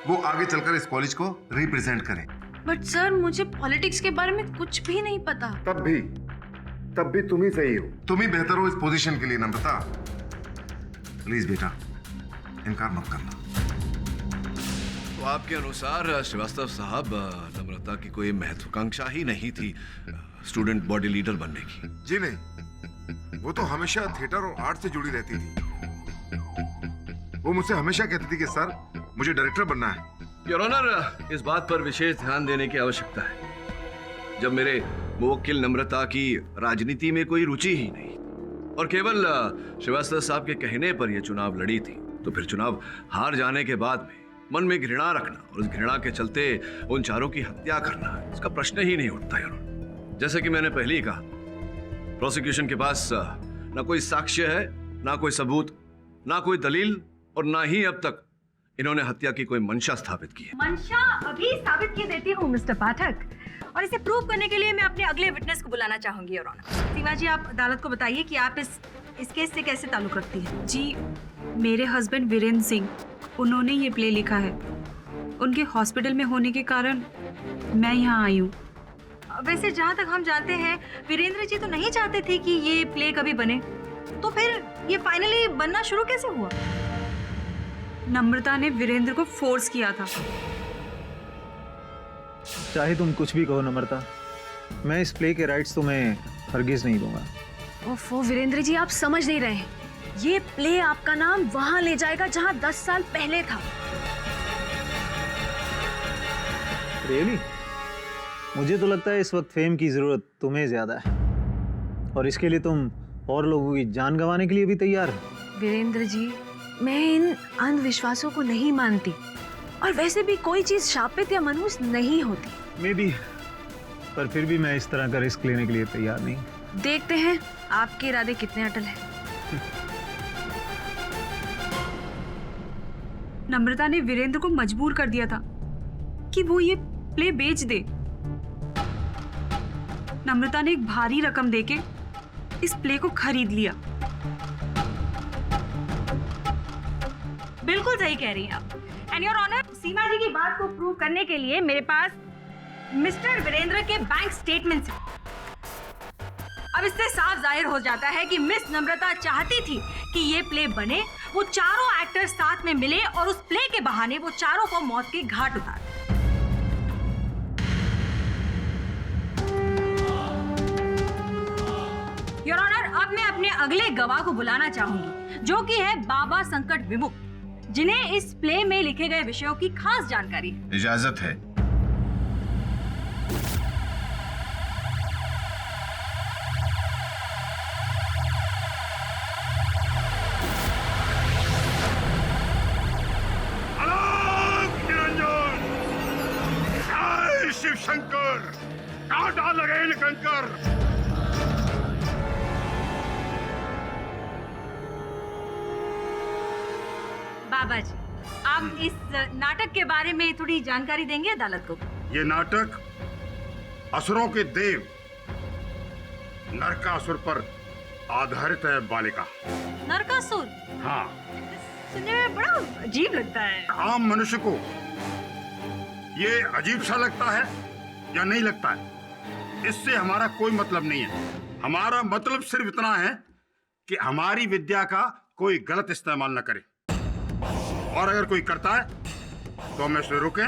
वो आगे चलकर इस कॉलेज को रिप्रेजेंट करें। बट सर, मुझे पॉलिटिक्स के बारे में कुछ भी नहीं पता। तब भी तुम ही सही हो, तुम ही बेहतर हो इस पोजीशन के लिए। नम्रता प्लीज बेटा, इनकार मत करना। तो आपके अनुसार श्रीवास्तव साहब, नम्रता की कोई महत्वाकांक्षा ही नहीं थी स्टूडेंट बॉडी लीडर बनने की? जी नहीं, वो तो हमेशा थिएटर और आर्ट से जुड़ी रहती थी। वो मुझसे हमेशा कहती थी कि सर मुझे डायरेक्टर बनना है। योर ऑनर, इस बात पर विशेष ध्यान देने की आवश्यकता है। जब मेरे मुवक्किल नम्रता की राजनीति में कोई रुचि ही नहीं और केवल श्रीवास्तव साहब के कहने पर यह चुनाव लड़ी थी, तो फिर चुनाव हार जाने के बाद में मन में घृणा रखना और उस घृणा के चलते उन चारों की हत्या करना, इसका प्रश्न ही नहीं उठता। योर ऑनर, जैसे कि मैंने पहले ही कहा, प्रोसिक्यूशन के पास ना कोई साक्ष्य है, ना कोई सबूत, ना कोई दलील और ना ही अब तक इन्होंने हत्या की कोई मंशा स्थापित की है। मंशा अभी साबित की देती हूँ मिस्टर पाठक, और इसे प्रूव करने के लिए मैं अपने अगले विटनेस को बुलाना चाहूंगी। योर ऑनर, सीमा जी, आप अदालत को बताइए कि आप इस केस से कैसे ताल्लुक रखती हैं। जी, मेरे हस्बैंड वीरेंद्र सिंह, उन्होंने ये प्ले लिखा है। उनके हॉस्पिटल में होने के कारण मैं यहाँ आई हूँ। वैसे जहाँ तक हम जानते हैं, वीरेंद्र जी तो नहीं चाहते थे कि ये प्ले कभी बने, तो फिर ये फाइनली बनना शुरू कैसे हुआ? नम्रता ने वीरेंद्र को फोर्स किया था। चाहे तुम कुछ भी कहो नम्रता, मैं इस प्ले के राइट्स तुम्हें हरगिज नहीं दूंगा। ओफो वीरेंद्र जी, आप समझ नहीं रहे हैं। ये प्ले आपका नाम वहां ले जाएगा जहां 10 साल पहले था। रियली? मुझे तो लगता है इस वक्त फेम की जरूरत तुम्हें ज्यादा है, और इसके लिए तुम और लोगों की जान गंवाने के लिए भी तैयार हो। वीरेंद्र जी, मैं इन अंधविश्वासों को नहीं मानती, और वैसे भी कोई चीज शापित या मनहूस नहीं होती। मे बी, पर फिर भी मैं इस तरह का रिस्क लेने के लिए तैयार नहीं। देखते हैं आपके इरादे कितने अटल हैं। नम्रता ने वीरेंद्र को मजबूर कर दिया था कि वो ये प्ले बेच दे। नम्रता ने एक भारी रकम देके इस प्ले को खरीद लिया। बिल्कुल सही कह रही हैं आप। एंड योर ऑनर, सीमा जी की बात को प्रूव करने के लिए मेरे पास मिस्टर वीरेंद्र के बैंक स्टेटमेंट्स हैं। अब इससे साफ जाहिर हो जाता है कि मिस नम्रता चाहती थी कि ये प्ले बने, वो चारों एक्टर्स साथ में मिले और उस प्ले के बहाने वो चारों को मौत के घाट उतारे। योर ऑनर, अब मैं अपने अगले गवाह को बुलाना चाहूंगी, जो कि है बाबा संकट विमुक्त, जिन्हें इस प्ले में लिखे गए विषयों की खास जानकारी है। इजाजत है। शिव शंकर, कांटा लगे इन कंकर। बाबा जी, आप इस नाटक के बारे में थोड़ी जानकारी देंगे अदालत को? ये नाटक असुरों के देव नरकासुर पर आधारित है बालिका। नरकासुर? हाँ। सुनने में बड़ा अजीब लगता है। आम मनुष्य को ये अजीब सा लगता है या नहीं लगता है, इससे हमारा कोई मतलब नहीं है। हमारा मतलब सिर्फ इतना है कि हमारी विद्या का कोई गलत इस्तेमाल न करे, और अगर कोई करता है तो हम इसे रुके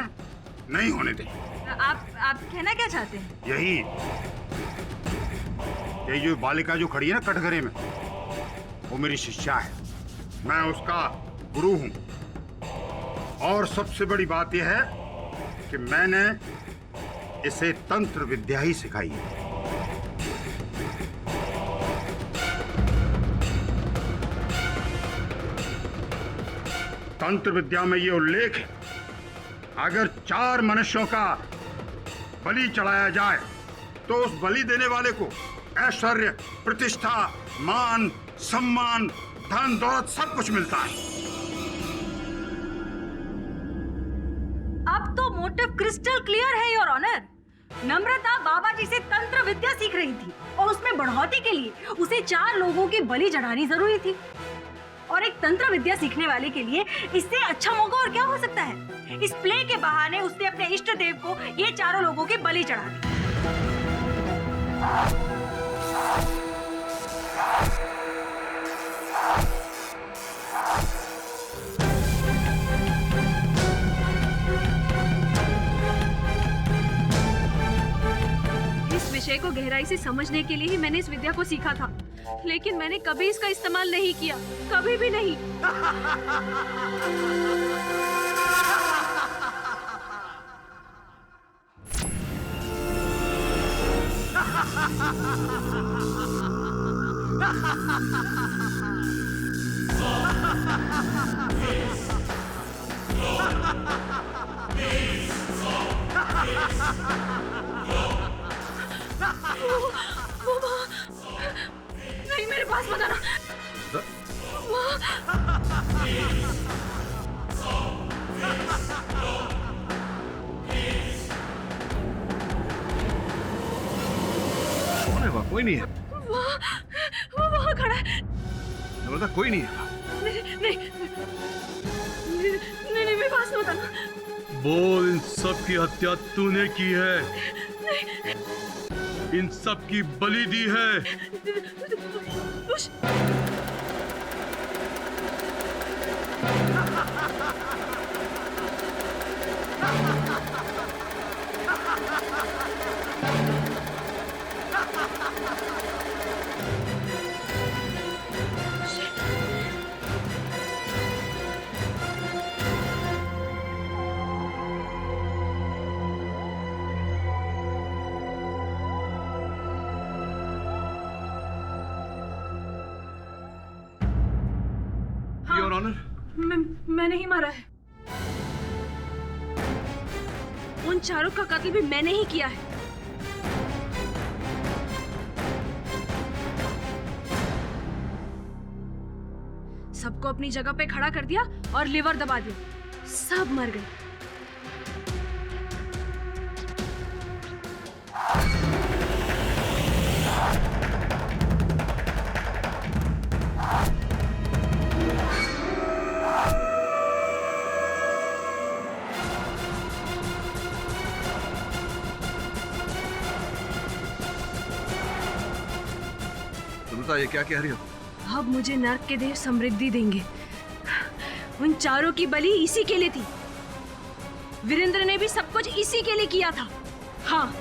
नहीं होने दें। आप कहना क्या चाहते हैं? यही, ये जो बालिका जो खड़ी है ना कटघरे में, वो मेरी शिष्या है। मैं उसका गुरु हूं, और सबसे बड़ी बात यह है कि मैंने इसे तंत्र विद्या ही सिखाई है। तंत्र विद्या में ये उल्लेख है, अगर 4 मनुष्यों का बलि चढ़ाया जाए तो उस बलि देने वाले को ऐश्वर्य, प्रतिष्ठा, मान, सम्मान, धन दौलत सब कुछ मिलता है। अब तो मोटिव क्रिस्टल क्लियर है योर ऑनर। नम्रता बाबा जी से तंत्र विद्या सीख रही थी और उसमें बढ़ोतरी के लिए उसे 4 लोगों की बलि चढ़ानी जरूरी थी। और एक तंत्र विद्या सीखने वाले के लिए इससे अच्छा मौका और क्या हो सकता है। इस प्ले के बहाने उसने अपने इष्ट देव को ये 4 लोगों की बलि चढ़ा दी। इस विषय को गहराई से समझने के लिए ही मैंने इस विद्या को सीखा था, लेकिन मैंने कभी इसका इस्तेमाल नहीं किया, कभी भी नहीं। नहीं, मेरे पास मत आना। कौन है वहाँ? कोई नहीं है। वो वहाँ खड़ा है। नम्रता, कोई नहीं है। नहीं, मेरे पास मत आना। बोल, इन सब की हत्या तूने की है, नहीं। इन सब की बलि दी है। योर ऑनर, मैंने ही मारा है। उन 4 का कत्ल भी मैंने ही किया है। सबको अपनी जगह पे खड़ा कर दिया और लिवर दबा दिया। सब मर गए। ये क्या कह रही हो? अब मुझे नर्क के देव समृद्धि देंगे। उन 4 की बलि इसी के लिए थी। वीरेंद्र ने भी सब कुछ इसी के लिए किया था। हाँ,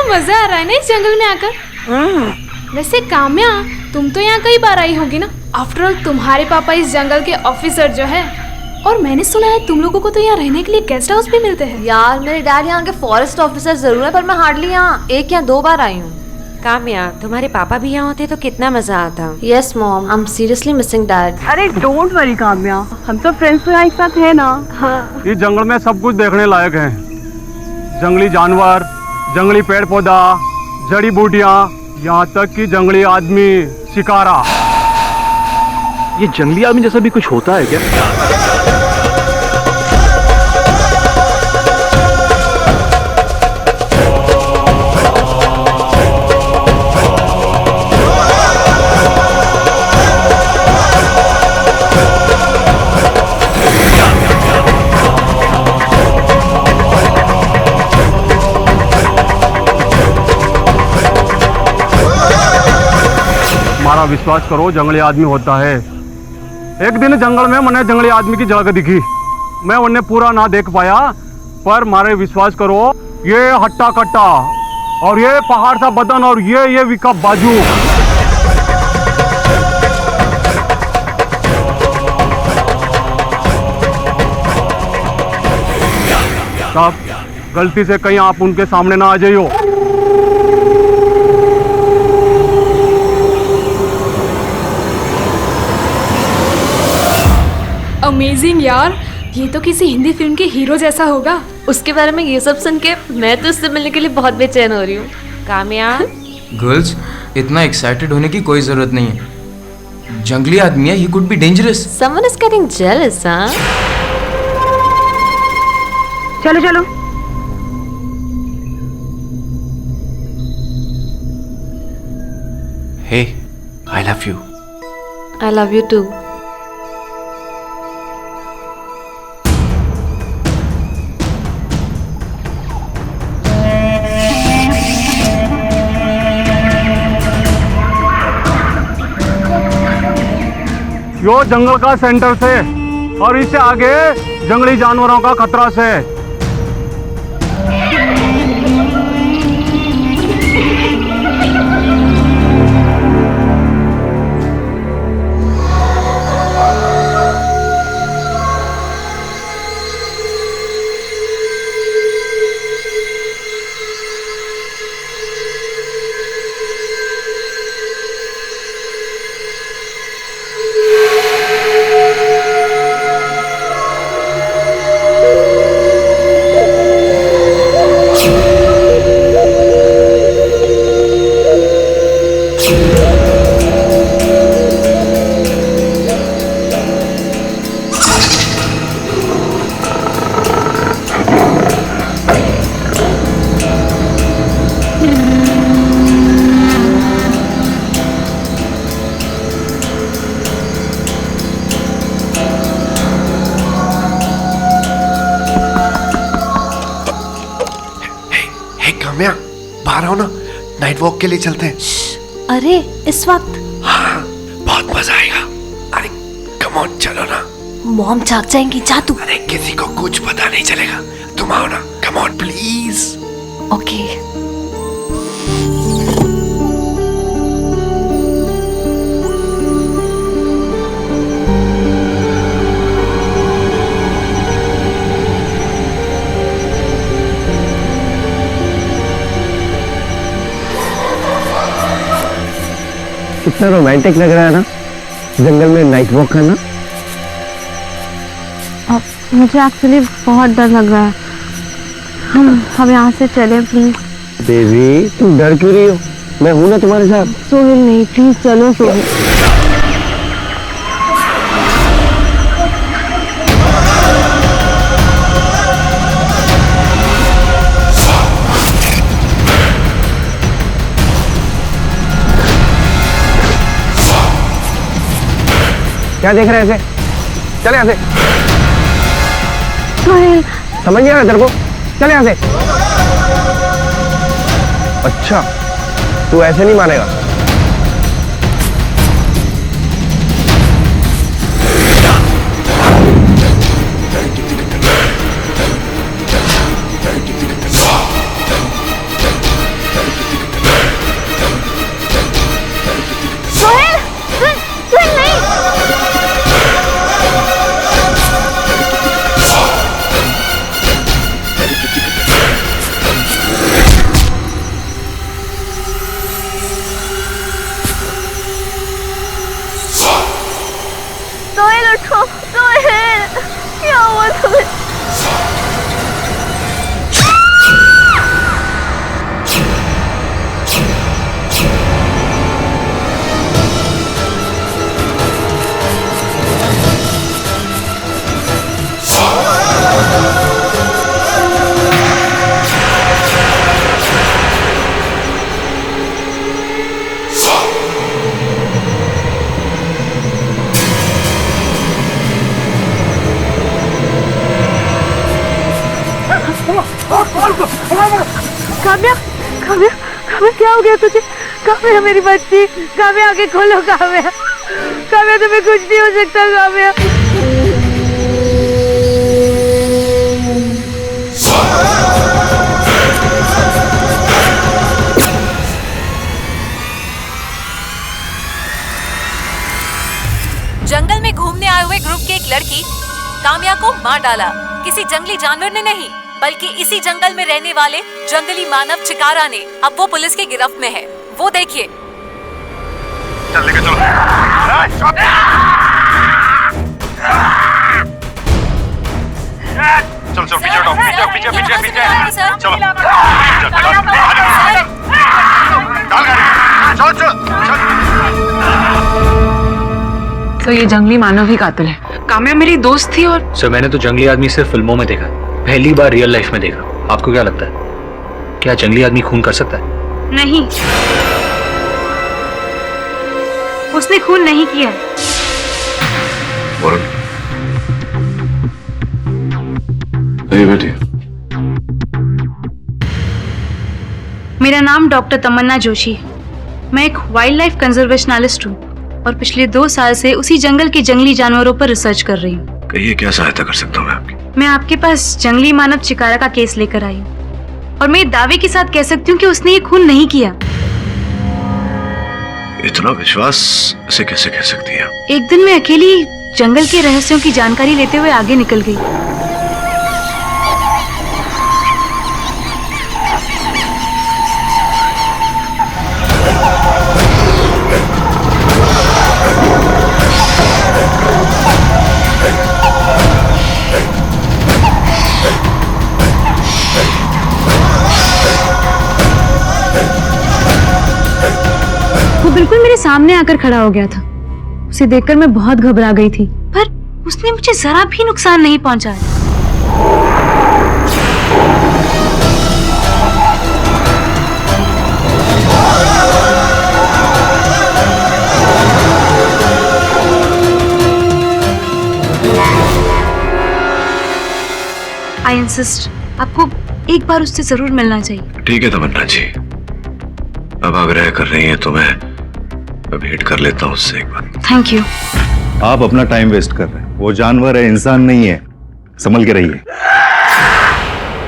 मजा आ रहा है ना इस जंगल में आकर। वैसे काम्या, तुम तो यहाँ कई बार आई होगी ना। आफ्टर ऑल तुम्हारे पापा इस जंगल के ऑफिसर जो है, और मैंने सुना है तुम लोगों को तो यहाँ रहने के लिए गेस्ट हाउस भी मिलते हैं। यार मेरे डैड यहाँ के फॉरेस्ट ऑफिसर जरूर है, पर मैं हार्डली यहाँ 1 या 2 बार आई हूँ। काम्या, तुम्हारे पापा भी यहाँ होते तो कितना मजा आता। Yes mom, I am seriously missing dad. अरे डोंट वरी काम्या, हम तो फ्रेंड्स तो यहाँ एक साथ है ना। हाँ। इस जंगल में सब कुछ देखने लायक है। जंगली जानवर, जंगली पेड़ पौधा, जड़ी बूटियाँ, यहाँ तक कि जंगली आदमी, शिकारा। ये जंगली आदमी जैसा भी कुछ होता है क्या? हमारा विश्वास करो, जंगली आदमी होता है। एक दिन जंगल में मैंने जंगली आदमी की झलक दिखी। मैं उन्हें पूरा ना देख पाया, पर मारे विश्वास करो, ये हट्टा कट्टा और ये पहाड़ सा बदन और ये विका बाजू। साहब, गलती से कहीं आप उनके सामने ना आ जाइयो। अमेजिंग यार, ये तो किसी हिंदी फिल्म के हीरो जैसा होगा। उसके बारे में ये सब सुन के मैं तो उससे मिलने के लिए बहुत बेचैन हो रही हूँ। काम्या गर्ल्स, इतना एक्साइटेड होने की कोई जरूरत नहीं है। जंगली आदमी है, he could be dangerous. Someone is getting jealous. हाँ, चलो चलो। Hey, I love you. I love you too. यो जंगल का सेंटर से और इससे आगे जंगली जानवरों का खतरा से। बाहर आओ ना, नाइट वॉक के लिए चलते हैं। अरे इस वक्त? हाँ, बहुत मजा आएगा। अरे कम ऑन, चलो ना। मॉम जाग जाएंगी, जा तू। अरे किसी को कुछ पता नहीं चलेगा, तुम आओ ना, कम ऑन प्लीज। ओके। कितना रोमांटिक लग रहा है ना, जंगल में नाइट वॉक करना। मुझे एक्चुअली बहुत डर लग रहा है। हम यहाँ से चले प्लीज। बेबी, तुम डर क्यों रही हो? मैं हूं ना तुम्हारे साथ। सोहेल नहीं, प्लीज चलो सोहेल। क्या देख रहे हैं ऐसे? चल यहाँ से। सोहेल, समझ नहीं आ रहा तेरे को? चल यहाँ से। अच्छा, तू ऐसे नहीं मानेगा। काव्या, काव्या, काव्या क्या हो गया तुझे? काव्या मेरी बच्ची, काव्या आगे खोलो काव्या। काव्या, तुम्हें कुछ नहीं हो सकता काव्या। जंगल में घूमने आए हुए ग्रुप की एक लड़की काम्या को मार डाला। किसी जंगली जानवर ने नहीं, बल्कि इसी जंगल में रहने वाले जंगली मानव चिकारा ने। अब वो पुलिस की गिरफ्त में है। वो देखिए। चल लेके चलो। चल चल पीछे हटो, पीछे पीछे पीछे पीछे चलो। चल चल। तो ये जंगली मानव ही कातिल है। काम्या मेरी दोस्त थी और सर मैंने तो जंगली आदमी सिर्फ फिल्मों में देखा, पहली बार रियल लाइफ में देखा। आपको क्या लगता है, क्या जंगली आदमी खून कर सकता है? नहीं, उसने खून नहीं किया। बेटी, मेरा नाम डॉक्टर तमन्ना जोशी है। मैं एक वाइल्ड लाइफ कंजर्वेशनलिस्ट हूँ और पिछले 2 साल से उसी जंगल के जंगली जानवरों पर रिसर्च कर रही हूँ। कहिए क्या सहायता कर सकता हूँ मैं आपकी? मैं आपके पास जंगली मानव चिकारा का केस लेकर आई हूँ और मैं दावे के साथ कह सकती हूँ कि उसने ये खून नहीं किया। इतना विश्वास इसे कैसे कह सकती है? एक दिन मैं अकेली जंगल के रहस्यों की जानकारी लेते हुए आगे निकल गई। बिल्कुल मेरे सामने आकर खड़ा हो गया था। उसे देखकर मैं बहुत घबरा गई थी, पर उसने मुझे जरा भी नुकसान नहीं पहुंचाया। आई इंसिस्ट, आपको एक बार उससे जरूर मिलना चाहिए। ठीक है तमन्ना जी, अब आग्रह कर रही हैं तो मैं भेंट कर लेता हूँ उससे एक बार। Thank you. आप अपना टाइम वेस्ट कर रहे हैं। वो जानवर है, इंसान नहीं है। संभल के रहिए।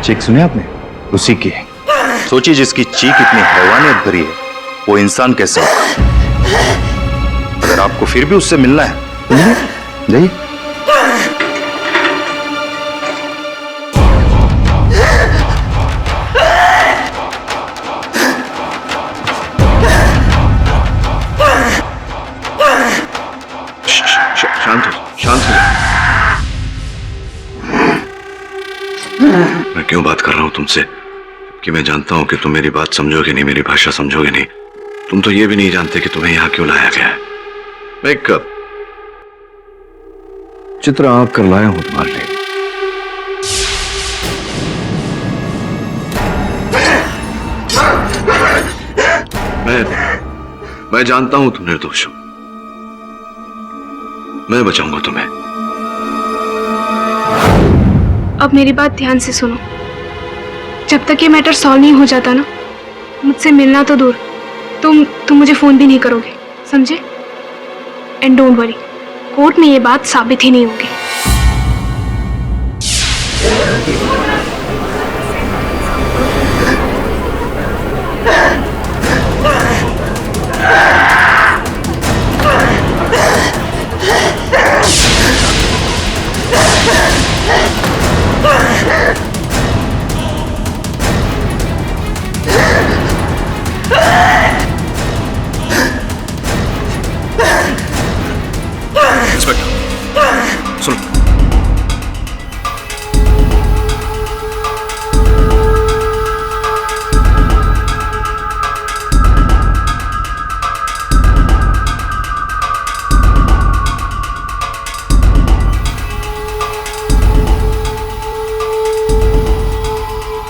चीख सुने आपने? उसी की है। सोचिए जिसकी चीख इतनी हैवानियत भरी है, वो इंसान कैसे होगा? अगर आपको फिर भी उससे मिलना है, जाइए। शांत हो। मैं क्यों बात कर रहा हूं तुमसे कि मैं जानता हूं कि तुम मेरी बात समझोगे नहीं, मेरी भाषा समझोगे नहीं। तुम तो ये भी नहीं जानते कि तुम्हें यहां क्यों लाया गया है। मैं एक चित्र आंक कर लाया हूं तुम्हारे लिए। मैं जानता हूं तुम निर्दोष हो। मैं बचाऊंगा तुम्हें। अब मेरी बात ध्यान से सुनो। जब तक ये मैटर सॉल्व नहीं हो जाता ना, मुझसे मिलना तो दूर, तुम मुझे फोन भी नहीं करोगे, समझे? एंड डोंट वरी, कोर्ट में ये बात साबित ही नहीं होगी।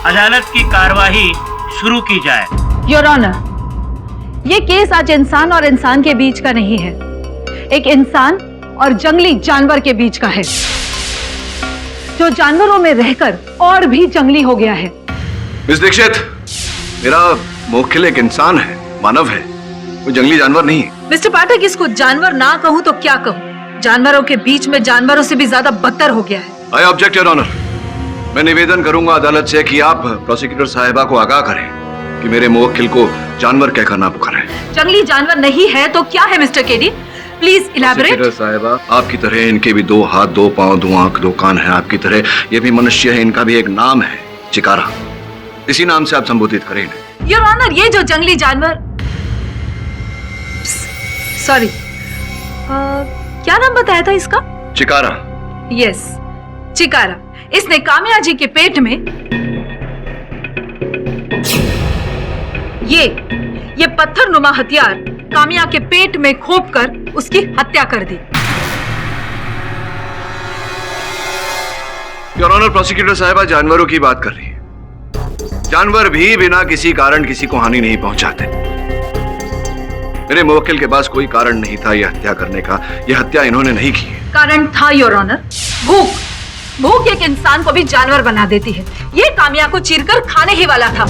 अदालत की कार्यवाही शुरू की जाए। योर ऑनर, ये केस आज इंसान और इंसान के बीच का नहीं है, एक इंसान और जंगली जानवर के बीच का है, जो जानवरों में रहकर और भी जंगली हो गया है। मिस दीक्षित, मेरा मुवक्किल एक इंसान है, मानव है। वो जंगली जानवर नहीं है। मिस्टर पाठक, इसको जानवर ना कहूँ तो क्या कहूँ? जानवरों के बीच में जानवरों से भी ज्यादा बदतर हो गया है। I object your honour. मैं निवेदन करूंगा अदालत से कि आप प्रोसिक्यूटर साहिबा को आगाह करें कि मेरे मुवक्किल को जानवर कहकर ना पुकारें। जंगली जानवर नहीं है तो क्या है mister KD? Please elaborate. Prosecutor साहिबा, आपकी तरह इनके भी 2 हाथ 2 पांव 2 आंख 2 कान है। आपकी तरह ये भी मनुष्य है, इनका भी एक नाम है, चिकारा। इसी नाम से आप संबोधित करें इन्हें। योर ऑनर, ये जो जंगली जानवर, सॉरी, क्या नाम बताया था इसका? चिकारा। यस, चिकारा। इसने कामिया जी के पेट में ये पत्थर नुमा हथियार कामिया के पेट में खोप कर उसकी हत्या कर दी। योर ऑनर, प्रोसिक्यूटर साहिबा जानवरों की बात कर रही है। जानवर भी बिना किसी कारण किसी को हानि नहीं पहुंचाते। मेरे मुवक्किल के पास कोई कारण नहीं था यह हत्या करने का। यह हत्या इन्होंने नहीं की है। कारण था योर ऑनर, भूख। भूख एक इंसान को भी जानवर बना देती है। ये कामिया को चीरकर खाने ही वाला था,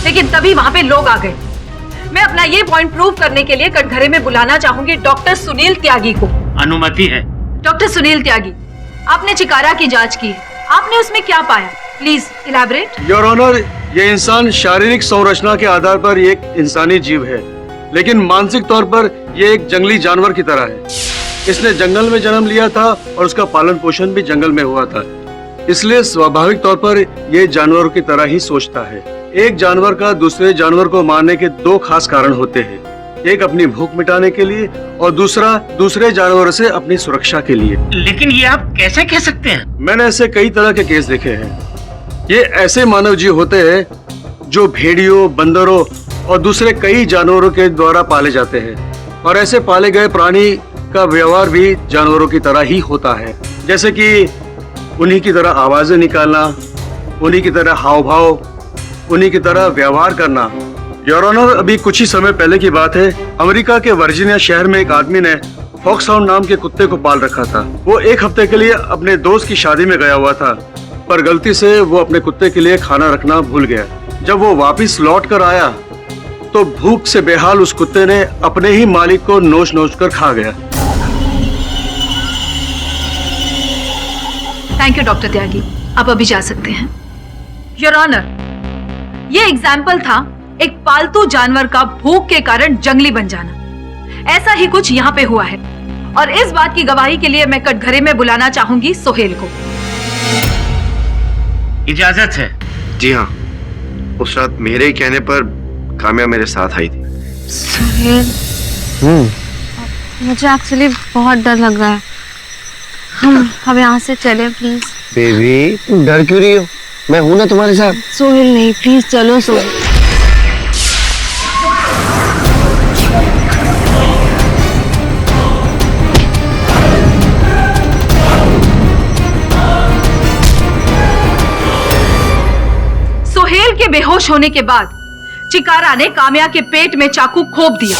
लेकिन तभी वहां पे लोग आ गए। मैं अपना ये पॉइंट प्रूव करने के लिए कटघरे में बुलाना चाहूंगी डॉक्टर सुनील त्यागी को। अनुमति है। डॉक्टर सुनील त्यागी, आपने चिकारा की जांच की है, आपने उसमें क्या पाया? Please elaborate. योर ऑनर, ये इंसान शारीरिक संरचना के आधार पर एक इंसानी जीव है, लेकिन मानसिक तौर पर ये एक जंगली जानवर की तरह है। इसने जंगल में जन्म लिया था और उसका पालन पोषण भी जंगल में हुआ था, इसलिए स्वाभाविक तौर पर ये जानवरों की तरह ही सोचता है। एक जानवर का दूसरे जानवर को मारने के 2 खास कारण होते हैं। एक अपनी भूख मिटाने के लिए और दूसरा दूसरे जानवरों से अपनी सुरक्षा के लिए। लेकिन ये आप कैसे कह सकते हैं? मैंने ऐसे कई तरह के केस देखे हैं। ये ऐसे मानव जीव होते हैं जो भेड़ियों, बंदरों और दूसरे कई जानवरों के द्वारा पाले जाते हैं, और ऐसे पाले गए प्राणी का व्यवहार भी जानवरों की तरह ही होता है, जैसे कि उन्हीं की तरह आवाजें निकालना, उन्हीं की तरह हाव भाव, उन्हीं की तरह व्यवहार करना। योर ऑनर, अभी कुछ ही समय पहले की बात है, अमेरिका के वर्जीनिया शहर में एक आदमी ने फॉक्सहाउंड नाम के कुत्ते को पाल रखा था। वो 1 हफ्ते के लिए अपने दोस्त की शादी में गया हुआ था, पर गलती से वो अपने कुत्ते के लिए खाना रखना भूल गया। जब वो वापस लौट कर आया तो भूख से बेहाल उस कुत्ते ने अपने ही मालिक को नोच नोच कर खा गया। थैंक यू डॉक्टर त्यागी, आप अभी जा सकते हैं। योर ऑनर, ये एग्जाम्पल था एक पालतू जानवर का भूख के कारण जंगली बन जाना। ऐसा ही कुछ यहाँ पे हुआ है, और इस बात की गवाही के लिए मैं कटघरे में बुलाना चाहूंगी सोहेल को। इजाजत है? जी हाँ, उस रात मेरे ही कहने पर काम्या मेरे साथ आई थी। सोहेल, मुझे एक्चुअली बहुत डर लग रहा है। हम यहाँ से चले प्लीज। बेबी, तुम डर क्यों रही हो? मैं हूं ना तुम्हारे साथ। सोहेल नहीं, प्लीज चलो सोहेल। सोहेल के बेहोश होने के बाद चिकारा ने काम्या के पेट में चाकू खोप दिया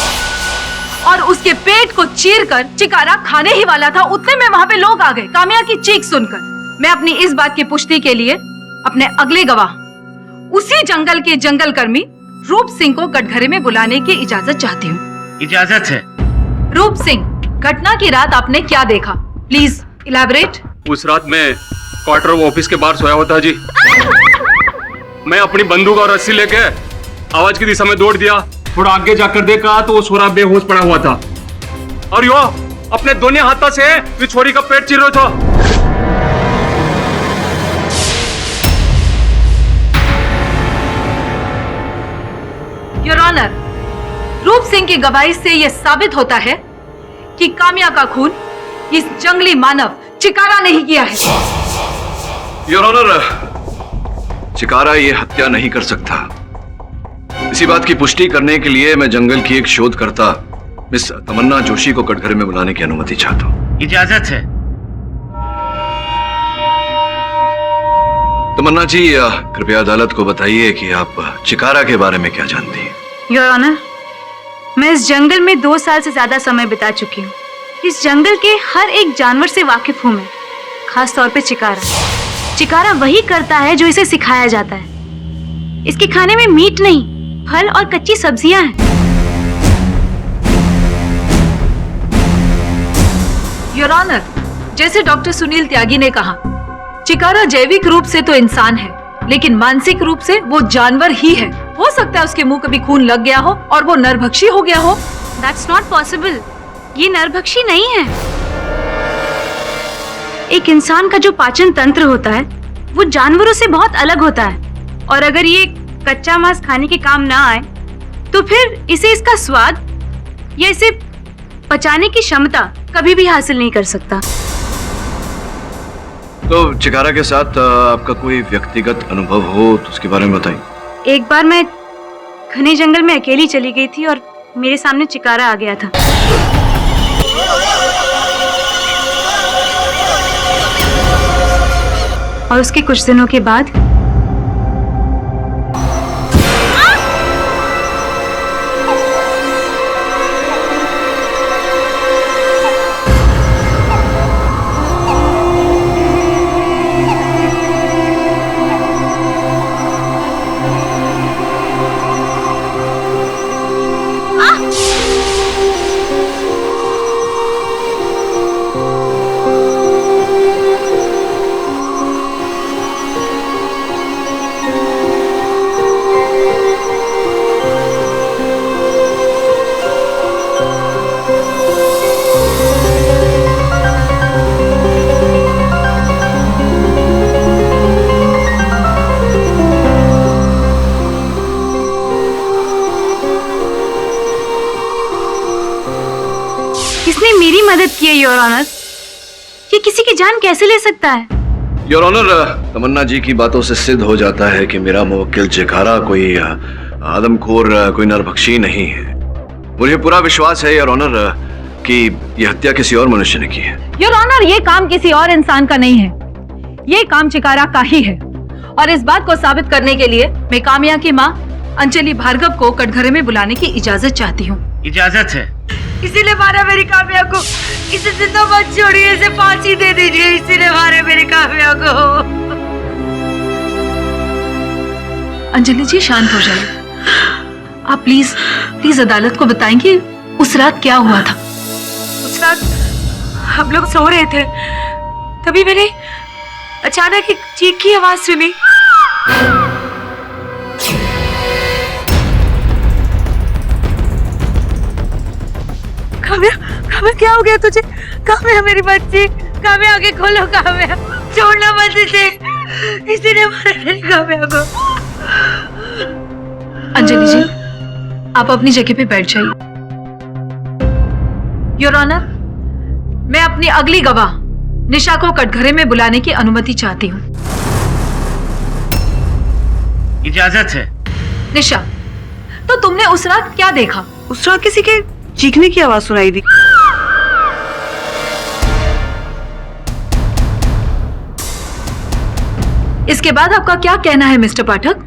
और उसके पेट को चीरकर चिकारा खाने ही वाला था। उतने में वहां पे लोग आ गए काम्या की चीख सुनकर। मैं अपनी इस बात की पुष्टि के लिए अपने अगले गवाह, उसी जंगल के जंगल कर्मी रूप सिंह को कटघरे में बुलाने की इजाजत चाहती हूँ। इजाजत है। रूप सिंह, घटना की रात आपने क्या देखा? Please elaborate. उस रात मैं क्वार्टर ऑफिस के बाहर सोया हुआ था जी। मैं अपनी बंदूक और रस्सी लेके आवाज की दिशा में दौड़ दिया। थोड़ा आगे जाकर देखा तो वो छोरा बेहोश पड़ा हुआ था, और यो अपने दोनों हाथों से इस छोरी का पेट चीर रहा था। योर ऑनर, रूप सिंह की गवाही से यह साबित होता है कि काम्या का खून इस जंगली मानव चिकारा नहीं किया है। योर ऑनर, चिकारा ये हत्या नहीं कर सकता। इसी बात की पुष्टि करने के लिए मैं जंगल की एक शोधकर्ता मिस तमन्ना जोशी को कटघरे में बुलाने की अनुमति चाहता हूँ। इजाजत है। तमन्ना जी, कृपया अदालत को बताइए कि आप चिकारा के बारे में क्या जानती हैं? योर ऑनर, मैं इस जंगल में 2 साल से ज्यादा समय बिता चुकी हूँ। इस जंगल के हर एक जानवर से वाकिफ हूँ मैं, खास तौर पे चिकारा। चिकारा वही करता है जो इसे सिखाया जाता है। इसके खाने में मीट नहीं, फल और कच्ची सब्जियां हैं। योर ऑनर, जैसे डॉक्टर सुनील त्यागी ने कहा, चिकारा जैविक रूप से तो इंसान है, लेकिन मानसिक रूप से वो जानवर ही है। हो सकता है उसके मुंह कभी खून लग गया हो और वो नरभक्षी हो गया हो। That's not possible. ये नरभक्षी नहीं है। एक इंसान का जो पाचन तंत्र होता है वो जानवरों से बहुत अलग होता है, और अगर ये कच्चा मांस खाने के काम ना आए तो फिर इसे इसका स्वाद या इसे पचाने की क्षमता कभी भी हासिल नहीं कर सकता। तो चिकारा के साथ आपका कोई व्यक्तिगत अनुभव हो तो उसके बारे में बताइए। एक बार मैं घने जंगल में अकेली चली गई थी और मेरे सामने चिकारा आ गया था। और उसके कुछ दिनों के बाद किसने मेरी मदद की है योर ऑनर? ये किसी की जान कैसे ले सकता है? योर ऑनर, तमन्ना जी की बातों से सिद्ध हो जाता है कि मेरा मुवक्किल चिकारा कोई आदमखोर, कोई नरभक्षी नहीं है। मुझे पूरा विश्वास है योर ऑनर कि यह हत्या किसी और मनुष्य ने की है। योर ऑनर, ये काम किसी और इंसान का नहीं है, ये काम चिकारा का ही है। और इस बात को साबित करने के लिए मैं काम्या की माँ अंजलि भार्गव को कटघरे में बुलाने की इजाजत चाहती हूँ। इजाजत है। इसीलिए मारा मेरी काम्या को, इसे जिंदा मत छोड़िए, इसे फांसी दे दीजिए, इसीलिए मारे मेरी काम्या को। अंजलि जी शांत हो जाइए। आप प्लीज प्लीज अदालत को बताएंगे उस रात क्या हुआ था। उस रात हम लोग सो रहे थे, तभी मैंने अचानक एक चीख की आवाज सुनी। काम्या, काम्या क्या हो गया तुझे? काम्या मेरी बच्ची, काम्या आगे खोलो, काम्या छोड़ना मत इसे, इसी ने मारा मेरी काम्या को। अंजलि जी, आप अपनी जगह पे बैठ जाइए। योर ऑनर, मैं अपनी अगली गवाह निशा को कटघरे में बुलाने की अनुमति चाहती हूँ। इजाजत है। निशा, तो तुमने उस रात क्या देखा? उस रात किसी के चीखने की आवाज सुनाई दी। इसके बाद आपका क्या कहना है मिस्टर पाठक?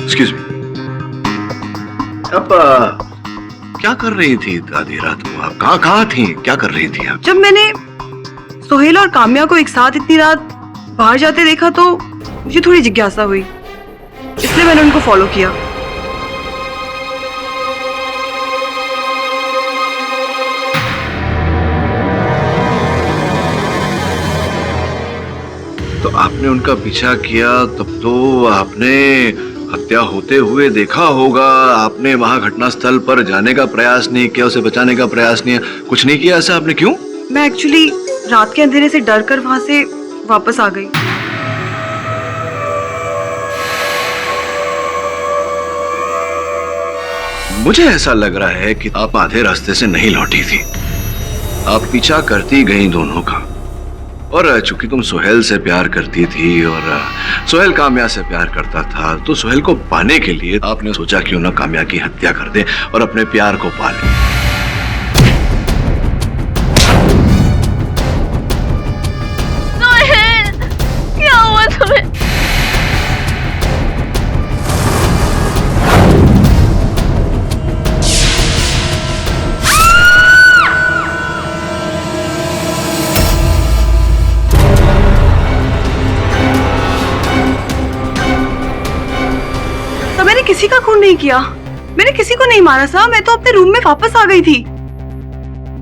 एक्सक्यूज मी, अब क्या कर रही थी आधी रात को? आप कहाँ थी? क्या कर रही थी आप? जब मैंने सोहेल और काम्या को एक साथ इतनी रात बाहर जाते देखा तो मुझे थोड़ी जिज्ञासा हुई, इसलिए मैंने उनको फॉलो किया। तो आपने उनका पीछा किया, तब तो आपने हत्या होते हुए देखा होगा। आपने वहां घटनास्थल पर जाने का प्रयास नहीं किया, उसे बचाने का प्रयास नहीं, कुछ नहीं किया ऐसा आपने? क्यों? मैं एक्चुअली रात के अंधेरे से डर कर वहां से वापस आ गई। मुझे ऐसा लग रहा है कि आप आधे रास्ते से नहीं लौटी थी, आप पीछा करती गई दोनों का। और चूंकि तुम सोहेल से प्यार करती थी और सोहेल काम्या से प्यार करता था, तो सोहेल को पाने के लिए आपने सोचा क्यों ना काम्या की हत्या कर दे और अपने प्यार को पा ले। क्या हुआ तुम्हें? किसी का खून नहीं किया, मैंने किसी को नहीं मारा साहब, मैं तो अपने रूम में वापस आ गई थी।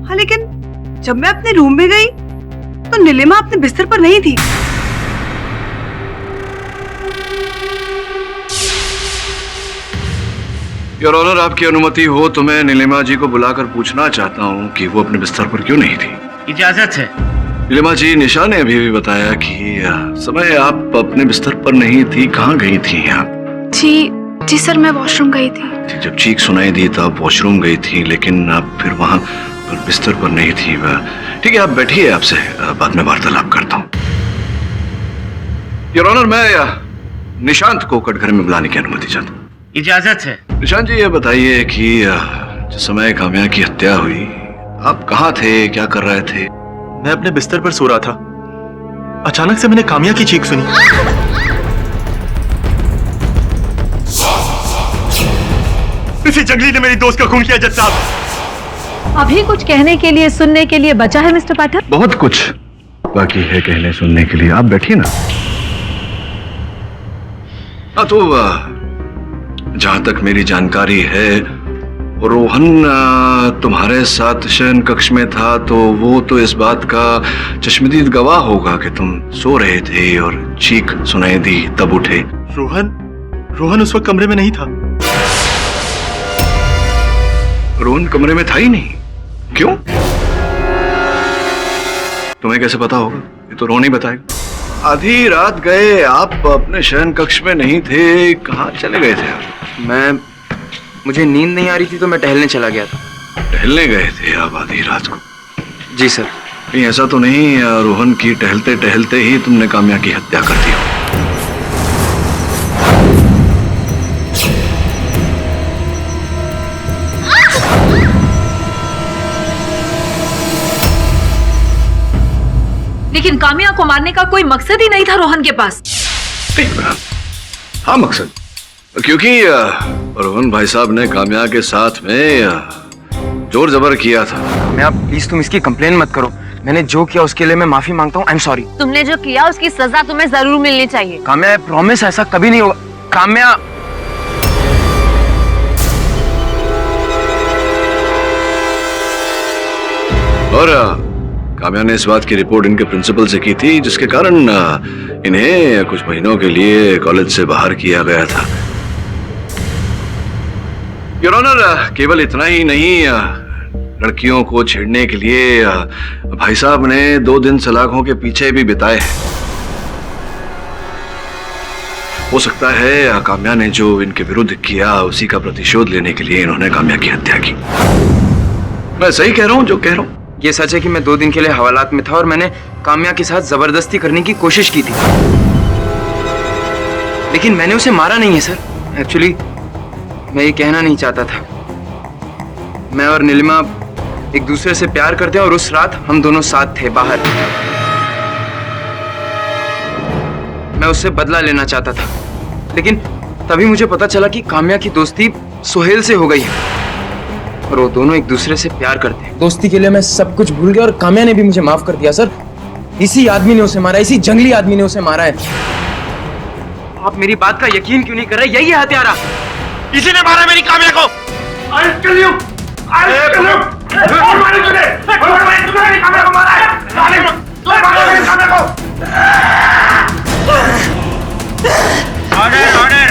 हाँ लेकिन जब मैं अपने रूम में गई तो नीलिमा अपने बिस्तर पर नहीं थी। योर ऑनर, आपकी अनुमति हो तो मैं नीलिमा जी को बुलाकर पूछना चाहता हूँ कि वो अपने बिस्तर पर क्यों नहीं थी। इजाजत है। नीलिमा जी, निशा ने अभी भी बताया कि समय आप अपने बिस्तर पर नहीं थी, कहाँ गई थी आप? जी सर, मैं वॉशरूम गई थी। जब चीख सुनाई दी तो आप वॉशरूम गई थी, लेकिन आप फिर वहां पर बिस्तर पर नहीं थी। ठीक है, आप बैठिए, आपसे बाद में वार्तालाप करता हूँ। योर ऑनर, मैं निशांत को कटघरे में बुलाने की अनुमति चाहता हूँ। इजाजत है। निशांत जी, ये बताइए कि जिस समय काम्या की हत्या हुई आप कहाँ थे, क्या कर रहे थे? मैं अपने बिस्तर पर सो रहा था। अचानक से मैंने काम्या की चीख सुनी। इसी जंगली ने मेरी दोस्त का खून किया जज साहब। अभी कुछ कहने के लिए, सुनने के लिए बचा है मिस्टर पाठक? बहुत कुछ बाकी है कहने सुनने के लिए, आप बैठिए ना। हाँ तो जहां तक मेरी जानकारी है, रोहन तुम्हारे साथ शयन कक्ष में था, तो वो तो इस बात का चश्मदीद गवाह होगा कि तुम सो रहे थे और चीख सुनाई दी तब उठे। रोहन उस वक्त कमरे में नहीं था। रोहन कमरे में था ही नहीं? क्यों? तुम्हें कैसे पता होगा? ये तो रोहन ही बताएगा। आधी रात गए आप, अपने शयन कक्ष में नहीं थे, कहाँ चले गए थे आप? मुझे नींद नहीं आ रही थी तो मैं टहलने चला गया था। टहलने गए थे आप आधी रात को? जी सर। नहीं, ऐसा तो नहीं रोहन की टहलते टहलते ही तुमने काम्या की हत्या कर दी हो? लेकिन काम्या को मारने का कोई मकसद ही नहीं था रोहन के पास। हाँ, मकसद, क्योंकि रोहन भाई साहब ने काम्या के साथ में जोर जबर किया था। मैं आप प्लीज तुम इसकी कंप्लेन मत करो। मैंने जो किया उसके लिए मैं माफी मांगता हूँ। I am sorry. तुमने जो किया उसकी सजा तुम्हें जरूर मिलनी चाहिए। काम्या, प्रॉमिस ऐसा कभी नहीं होगा। काम्या, और काम्या ने इस बात की रिपोर्ट इनके प्रिंसिपल से की थी, जिसके कारण इन्हें कुछ महीनों के लिए कॉलेज से बाहर किया गया था। योर ऑनर, केवल इतना ही नहीं, लड़कियों को छेड़ने के लिए भाई साहब ने 2 दिन सलाखों के पीछे भी बिताए हैं। हो सकता है काम्या ने जो इनके विरुद्ध किया उसी का प्रतिशोध लेने के लिए इन्होंने काम्या की हत्या की। मैं सही कह रहा हूं जो कह रहा हूं? ये सच है कि मैं 2 दिन के लिए हवालात में था और मैंने काम्या के साथ जबरदस्ती करने की कोशिश की थी, लेकिन मैंने उसे मारा नहीं है सर। एक्चुअली मैं ये कहना नहीं चाहता था। मैं और नीलिमा एक दूसरे से प्यार करते हैं और उस रात हम दोनों साथ थे बाहर। मैं उससे बदला लेना चाहता था, लेकिन तभी मुझे पता चला कि काम्या की दोस्ती सुहेल से हो गई है और वो दोनों एक दूसरे से प्यार करते हैं। दोस्ती के लिए मैं सब कुछ भूल गया और काम्या ने भी मुझे माफ कर दिया सर। इसी आदमी ने उसे मारा, इसी जंगली आदमी ने उसे मारा है। आप मेरी बात का यकीन क्यों नहीं कर रहे? यही है हत्यारा। इसी ने मारा मेरी काम्या को। I'll kill you! I'll kill you! तुमने मेरी काम्या को मारा है। तुमने मारा मेरी काम्या को। Order, order.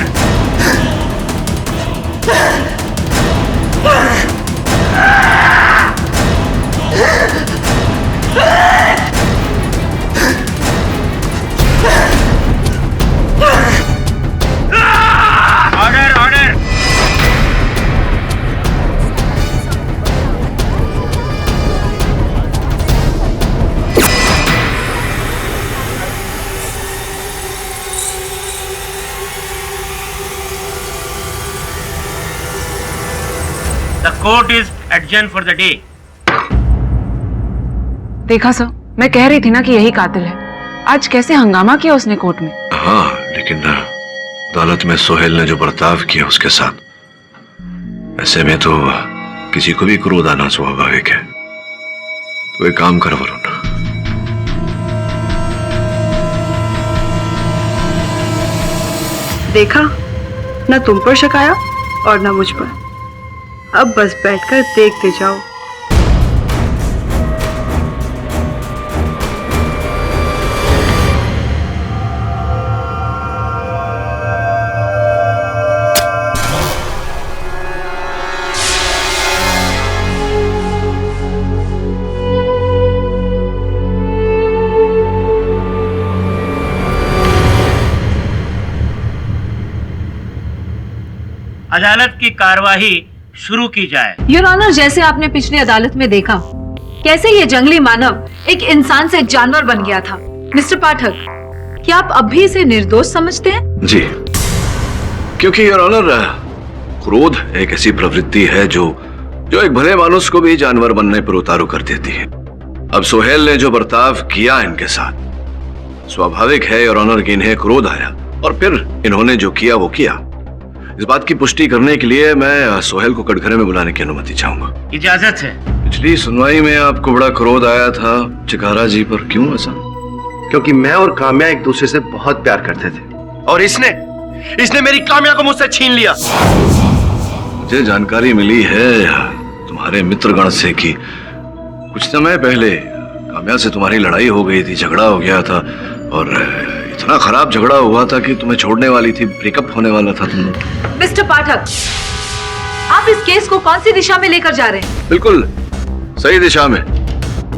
Order, order. The court is adjourned for the day. देखा सर, मैं कह रही थी ना कि यही कातिल है। आज कैसे हंगामा किया उसने कोर्ट में। हाँ, लेकिन अदालत में सोहेल ने जो बर्ताव किया उसके साथ, ऐसे में तो किसी को भी क्रोध आना स्वाभाविक है। तो एक काम कर वरुण, देखा, ना तुम पर शक आया और ना मुझ पर। अब बस बैठकर देखते जाओ। अदालत की कार्यवाही शुरू की जाए। योर ऑनर, जैसे आपने पिछली अदालत में देखा कैसे ये जंगली मानव एक इंसान से जानवर बन गया था। मिस्टर पाठक, क्या आप अब भी इसे निर्दोष समझते हैं? जी, क्योंकि योर ऑनर, क्रोध एक ऐसी प्रवृत्ति है जो एक भले मानुष को भी जानवर बनने पर उतारू कर देती है। अब सोहेल ने जो बर्ताव किया इनके साथ, स्वाभाविक है योर ऑनर कि इन्हें क्रोध आया और फिर इन्होंने जो किया वो किया। इस बात की पुष्टि करने के लिए मैं सोहेल को कटघरे में बुलाने की अनुमति चाहूंगा। इजाजत है। पिछली सुनवाई में आपको बड़ा क्रोध आया था चिकारा जी पर, क्यों ऐसा? क्योंकि मैं और काम्या एक दूसरे से बहुत प्यार करते थे और इसने मेरी काम्या को मुझसे छीन लिया। मुझे जानकारी मिली है तुम्हारे मित्रगण से कि कुछ समय पहले काम्या से तुम्हारी लड़ाई हो गई थी, झगड़ा हो गया था और इतना खराब झगड़ा हुआ था कि तुम्हें छोड़ने वाली थी, ब्रेकअप होने वाला था तुम। मिस्टर पाठक, आप इस केस को कौन सी दिशा में लेकर जा रहे हैं? बिल्कुल सही दिशा में,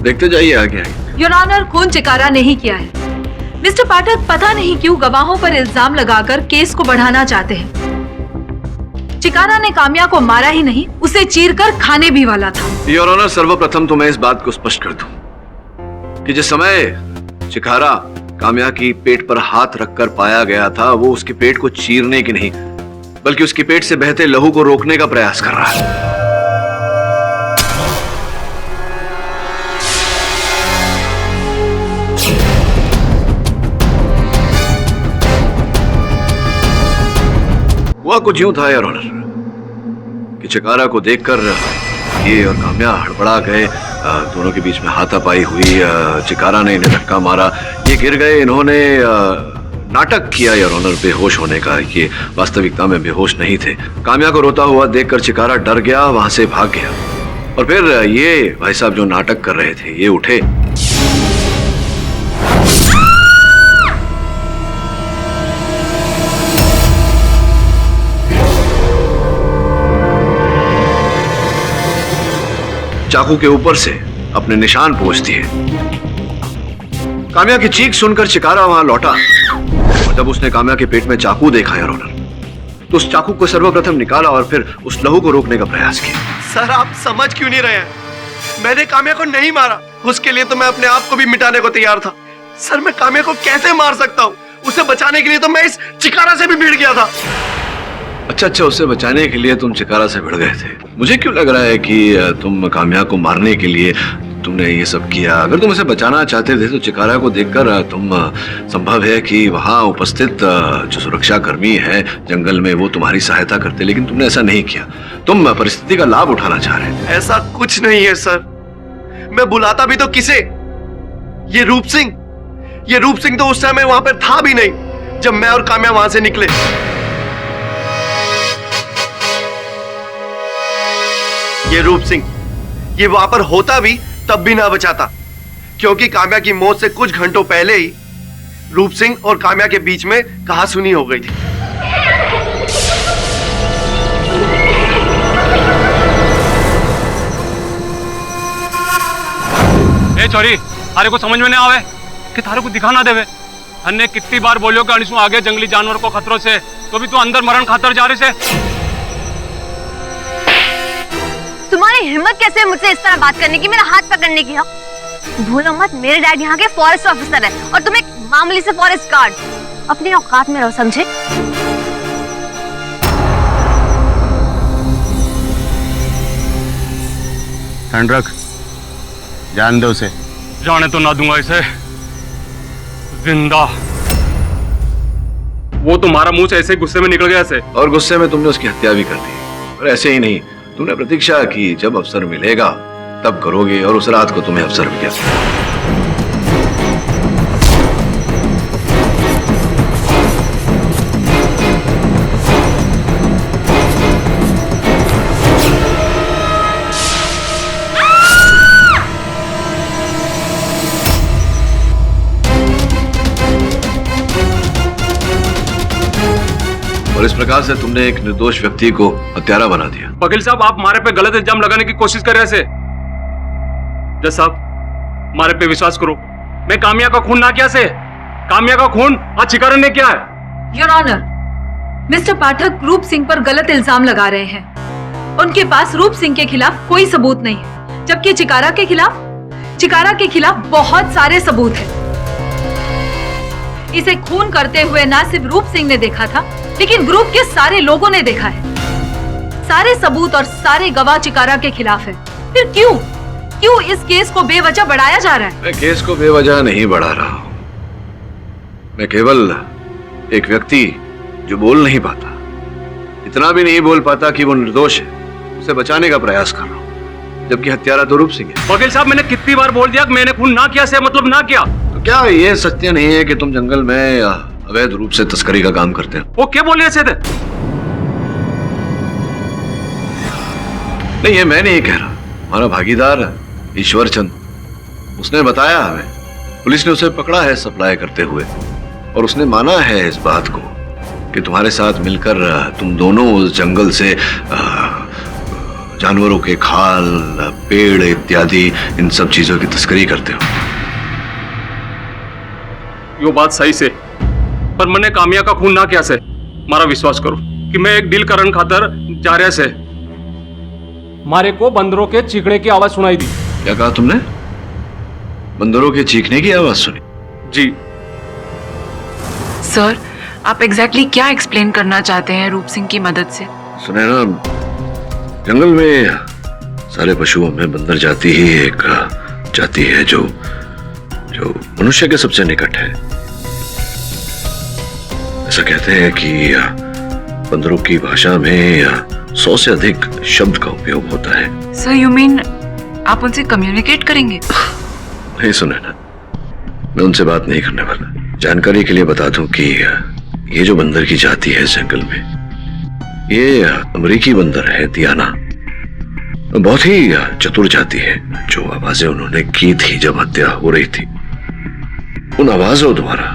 देखते जाइए आगे। योर ऑनर, खून चिकारा नहीं किया है। मिस्टर पाठक पता नहीं क्यों गवाहों पर इल्जाम लगाकर केस को बढ़ाना चाहते हैं। चिकारा ने काम्या को मारा ही नहीं, उसे चीरकर खाने भी वाला था। योर ऑनर, सर्वप्रथम तो मैं इस बात को स्पष्ट कर दूं कि जिस समय चिकारा काम्या की पेट पर हाथ रखकर पाया गया था, वो उसके पेट को चीरने की नहीं बल्कि उसके पेट से बहते लहू को रोकने का प्रयास कर रहा है। हुआ कुछ यूं था योर ऑनर कि चिकारा को देखकर ये और काम्या हड़बड़ा गए, दोनों के बीच में हाथापाई हुई, चिकारा ने इन्हें धक्का मारा, ये गिर गए। इन्होंने नाटक किया योर ऑनर बेहोश होने का, ये वास्तविकता में बेहोश नहीं थे। काम्या को रोता हुआ देखकर चिकारा डर गया, वहां से भाग गया और फिर ये भाई साहब जो नाटक कर रहे थे ये उठे। चाकू के ऊपर से अपने निशान पोंछ दिए। काम्या की चीख सुनकर चिकारा वहां लौटा और जब उसने काम्या के पेट में चाकू देखा योर ऑनर, तो उस चाकू को सर्वप्रथम निकाला और फिर उस लहू को रोकने का प्रयास किया। सर, आप समझ क्यों नहीं रहे हैं? मैंने काम्या को नहीं मारा, उसके लिए तो मैं अपने आप को भी मिटाने को तैयार था। सर, मैं काम्या को कैसे मार सकता हूँ? उसे बचाने के लिए तो मैं इस चिकारा से भी भिड़ गया था। अच्छा, उसे बचाने के लिए तुम चिकारा से भिड़ गए थे। मुझे क्यों लग रहा है कि तुम काम्या को मारने के लिए तुमने ये सब किया। अगर तुम उसे बचाना चाहते थे तो चिकारा को देखकर तुम, संभव है कि वहां उपस्थित जो सुरक्षा कर्मी है जंगल में वो तुम्हारी सहायता करते, लेकिन तुमने ऐसा नहीं किया। तुम परिस्थिति का लाभ उठाना चाह रहे थे। ऐसा कुछ नहीं है सर, मैं बुलाता भी तो किसे? ये रूप सिंह तो उस समय वहां पर था भी नहीं जब मैं और काम्या वहां से निकले। ये रूप सिंह, ये वहां पर होता भी तब भी ना बचाता, क्योंकि काम्या की मौत से कुछ घंटों पहले ही रूप सिंह और काम्या के बीच में कहासुनी हो गई थी। ए चोरी, थारे को समझ में नहीं आवे कि थारे को दिखा ना देवे। हमने कितनी बार बोलियो कि अनिसु आगे जंगली जानवर को खतरों से, तो भी तू अंदर मरण खातर जा रही से। तुम्हारी हिम्मत कैसे है मुझसे इस तरह बात करने की, मेरा हाथ पकड़ने की? भूलो मत, मेरे डैड यहाँ के फॉरेस्ट ऑफिसर है और तुम एक मामूली से फॉरेस्ट गार्ड। अपनी औकात में रहो, समझे? हैंड रख, जान दे उसे। जाने तो ना दूंगा इसे जिंदा। वो तुम्हारा मुंह से ऐसे गुस्से में निकल गया ऐसे, और गुस्से में तुमने उसकी हत्या भी कर दी। और ऐसे ही नहीं, तुमने प्रतीक्षा की जब अवसर मिलेगा तब करोगे, और उस रात को तुम्हें अवसर मिला। और इस प्रकार से तुमने एक निर्दोष व्यक्ति को हत्यारा बना दिया। वकील साहब, आप हमारे पे गलत इल्जाम लगाने की कोशिश कर रहे हैं। जज साहब, हमारे पे विश्वास करो, मैं काम्या का खून ना किया से। काम्या का खून आज चिकारा ने किया है। योर ऑनर, मिस्टर पाठक रूप सिंह पर गलत इल्जाम लगा रहे हैं। उनके पास रूप सिंह के खिलाफ कोई सबूत नहीं है, जबकि चिकारा के खिलाफ बहुत सारे सबूत हैं। इसे खून करते हुए ना सिर्फ रूप सिंह ने देखा था, लेकिन ग्रुप के सारे लोगों ने देखा है। सारे सबूत और सारे गवाह चिकारा के खिलाफ है। फिर क्यों इस केस को बेवजह बढ़ाया जा रहा है? मैं केस को बेवजह नहीं बढ़ा रहा हूं। मैं केवल एक व्यक्ति जो बोल नहीं पाता, इतना भी नहीं बोल पाता कि वो निर्दोष है, उसे बचाने का प्रयास कर रहा हूं, जबकि हत्यारा तो रूप सिंह है। वकील साहब, मैंने कितनी बार बोल दिया कि मैंने खून ना किया से मतलब ना किया। तो क्या ये सत्य नहीं है कि तुम जंगल में अवैध रूप से तस्करी का काम करते हो? वो क्या बोले ऐसे थे? नहीं, ये मैं नहीं कह रहा, हमारा भागीदार ईश्वर चंद, उसने बताया हमें। पुलिस ने उसे पकड़ा है सप्लाई करते हुए, और उसने माना है इस बात को कि तुम्हारे साथ मिलकर तुम दोनों उस जंगल से जानवरों के खाल, पेड़ इत्यादि इन सब चीजों की तस्करी करते हो। यो बात सही से, पर मैंने कामिया का खून ना किया से। मारा विश्वास करो कि मैं एक डील करन खातर जा रहा से मारे को बंदरों के चीखने की आवाज सुनाई दी। क्या कहा तुमने? बंदरों के चीखने की आवाज सुनी? जी सर, आप एग्जैक्टली क्या एक्सप्लेन करना चाहते हैं रूप सिंह की मदद से? सुने ना, जंगल में सारे पशुओं में बंदर जाति ही एक जाति है जो मनुष्य के सबसे निकट है। ऐसा कहते हैं कि बंदरों की भाषा में 100 से अधिक शब्द का उपयोग होता है। सर, यू मीन आप उनसे कम्युनिकेट करेंगे? नहीं, सुने ना, मैं उनसे बात नहीं करने वाला। जानकारी के लिए बता दूं कि ये जो बंदर की जाति है जंगल में, ये अमेरिकी बंदर है दियाना। बहुत ही चतुर जाति है। जो आवाजें उन्होंने की थी जब हत्या हो रही थी, उन आवाजों द्वारा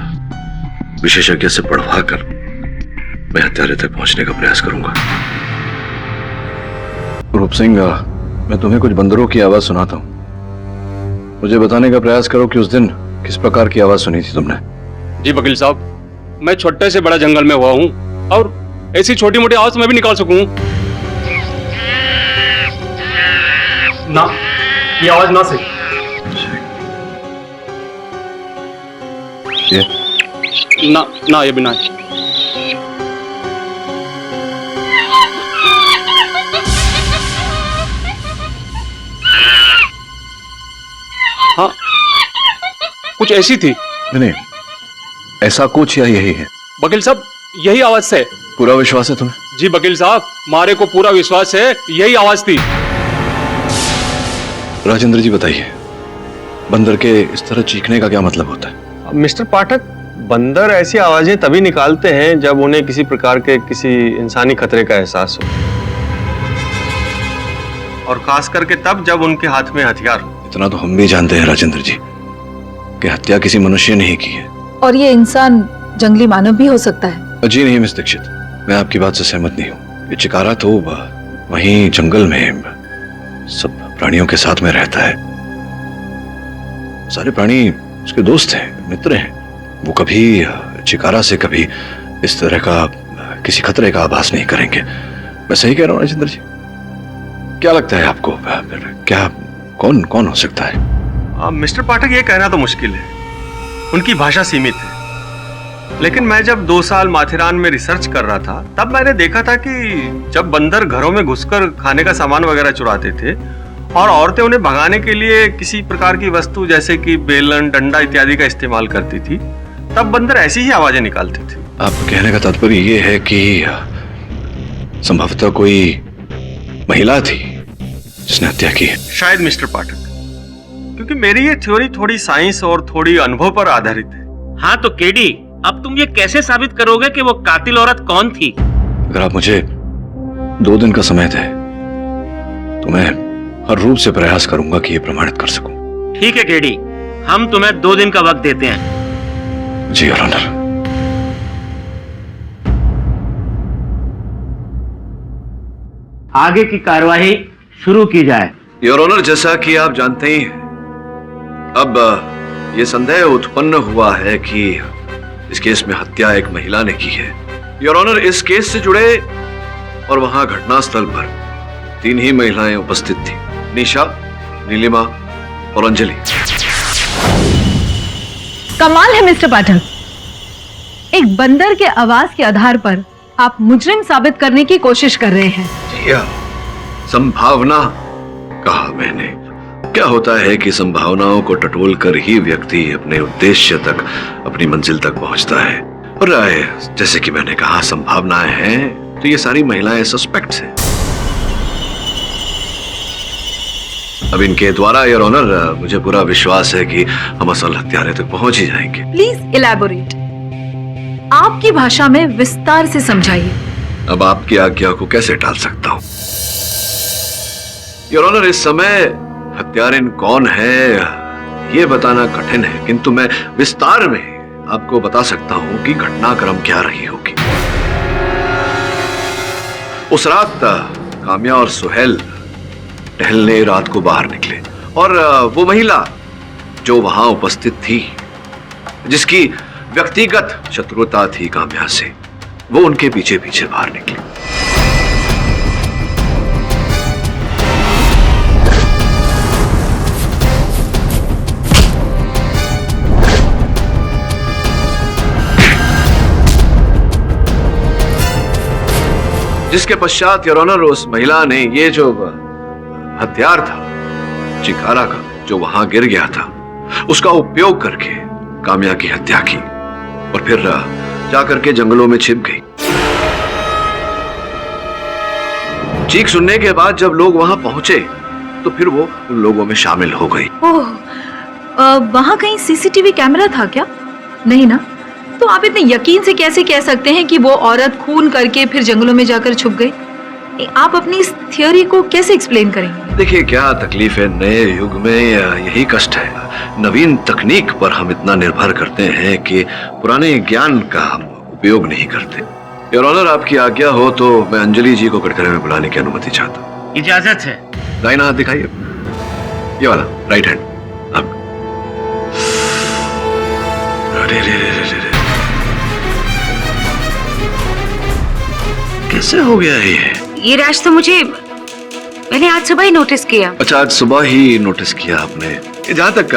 विशेषज्ञ से पढ़वा कर मैं हत्यारे तक पहुंचने का प्रयास करूंगा। रूप सिंह, मैं तुम्हें कुछ बंदरों की आवाज सुनाता हूं। मुझे बताने का प्रयास करो कि उस दिन किस प्रकार की आवाज सुनी थी तुमने। जी वकील साहब, मैं छोटे से बड़ा जंगल में हुआ हूँ और ऐसी छोटी मोटी आवाज मैं भी निकाल सकूं। ना, ये आवाज ना से। ये ना ये भी ना है। हाँ, कुछ ऐसी थी। नहीं, ऐसा कुछ या यही है? वकील साहब, यही आवाज से। पूरा विश्वास है तुम्हें? जी वकील साहब, मारे को पूरा विश्वास है, यही आवाज थी। राजेंद्र जी बताइए, बंदर के इस तरह चीखने का क्या मतलब होता है? मिस्टर पाठक, बंदर ऐसी आवाजें तभी निकालते हैं जब उन्हें किसी प्रकार के किसी इंसानी खतरे का एहसास हो, और खास करके तब जब उनके हाथ में हथियार हो। इतना तो हम भी जानते हैं राजेंद्र जी कि हत्या किसी मनुष्य ने ही की है। और ये इंसान जंगली मानव भी हो सकता है। जी नहीं मिस दीक्षित, मैं आपकी बात से सहमत नहीं हूँ। ये चिकारा तो वहीं जंगल में सब प्राणियों के साथ में रहता है। सारे प्राणी उसके दोस्त हैं, मित्र हैं। वो कभी चिकारा से कभी इस तरह का किसी खतरे का आभास नहीं करेंगे। मैं सही कह रहा हूँ राजेंद्र जी? क्या लगता है आपको, क्या कौन हो सकता है? मिस्टर पाठक, ये कहना तो मुश्किल है। उनकी भाषा सीमित है। लेकिन मैं जब 2 साल माथेरान में रिसर्च कर रहा था, तब मैंने देखा था कि जब बंदर घरों में घुसकर खाने का सामान वगैरह चुराते थे और औरतें उन्हें भगाने के लिए किसी प्रकार की वस्तु जैसे कि बेलन, डंडा इत्यादि का इस्तेमाल करती थी, तब बंदर ऐसी ही आवाजें निकालते थे। आप कहने का तात्पर्य ये है कि संभवतः कोई महिला थी जिसने हत्या की है? शायद मिस्टर पाठक, क्योंकि मेरी ये थ्योरी थोड़ी साइंस और थोड़ी अनुभव पर आधारित है। हाँ तो केडी, अब तुम ये कैसे साबित करोगे कि वो कातिल औरत कौन थी? अगर आप मुझे 2 दिन का समय दें तो मैं हर रूप से प्रयास करूंगा कि ये प्रमाणित कर सकूं। ठीक है केडी, हम तुम्हें 2 दिन का वक्त देते हैं। जी योर ऑनर। आगे की कार्यवाही शुरू की जाए। योर ऑनर, जैसा कि आप जानते ही हैं, अब ये संदेह उत्पन्न हुआ है कि इस केस में हत्या एक महिला ने की है योर ऑनर, इस केस से जुड़े और वहां घटनास्थल पर 3 ही महिलाएं उपस्थित थी, निशा, नीलिमा और अंजलि। कमाल है मिस्टर पाठक, एक बंदर के आवाज के आधार पर आप मुजरिम साबित करने की कोशिश कर रहे हैं। जी हाँ, संभावना कहा मैंने। क्या होता है कि संभावनाओं को टटोल कर ही व्यक्ति अपने उद्देश्य तक, अपनी मंजिल तक पहुंचता है। और जैसे कि मैंने कहा, संभावनाएं हैं तो ये सारी महिलाएं सस्पेक्ट्स हैं। अब इनके द्वारा योर ऑनर मुझे पूरा विश्वास है कि हम असल हत्यारे तक पहुंच ही जाएंगे। प्लीज इलैबोरेट, आपकी भाषा में विस्तार से समझाइए। अब आपकी आज्ञा को कैसे टाल सकता हूं योर ऑनर। इस समय हत्यारिन कौन है ये बताना कठिन है, किंतु मैं विस्तार में आपको बता सकता हूं कि घटनाक्रम क्या रही होगी। उस रात काम्या और सुहेल टहलने रात को बाहर निकले और वो महिला जो वहां उपस्थित थी, जिसकी व्यक्तिगत शत्रुता थी काम्या से, वो उनके पीछे पीछे बाहर निकली। जिसके पश्चात योर ऑनर उस महिला ने ये जो हथियार था चिकारा का, जो वहां गिर गया था, उसका उपयोग करके काम्या की हत्या की और फिर जाकर के जंगलों में छिप गई। चीख सुनने के बाद जब लोग वहां पहुंचे तो फिर वो उन लोगों में शामिल हो गई। ओह, वहां कहीं सीसीटीवी कैमरा था क्या? नहीं ना? तो आप इतने यकीन से कैसे कह सकते हैं कि वो औरत खून करके फिर जंगलों में जाकर छुप गई? आप अपनी इस थियोरी को कैसे एक्सप्लेन करेंगे? देखिए, क्या तकलीफ है, नए युग में यही कष्ट है। नवीन तकनीक पर हम इतना निर्भर करते हैं कि पुराने ज्ञान का हम उपयोग नहीं करते। योर ऑनर, आपकी आज्ञा हो तो मैं अंजलि जी को कटघरे में बुलाने की अनुमति चाहता हूँ। इजाजत है। दाहिना हाथ दिखाइए, ये वाला राइट हैंड। अब अरे रे रे रे रे, कैसे हो गया ये रैश तो मैंने आज सुबह ही नोटिस किया। अच्छा, आज सुबह ही नोटिस किया आपने? जहां तक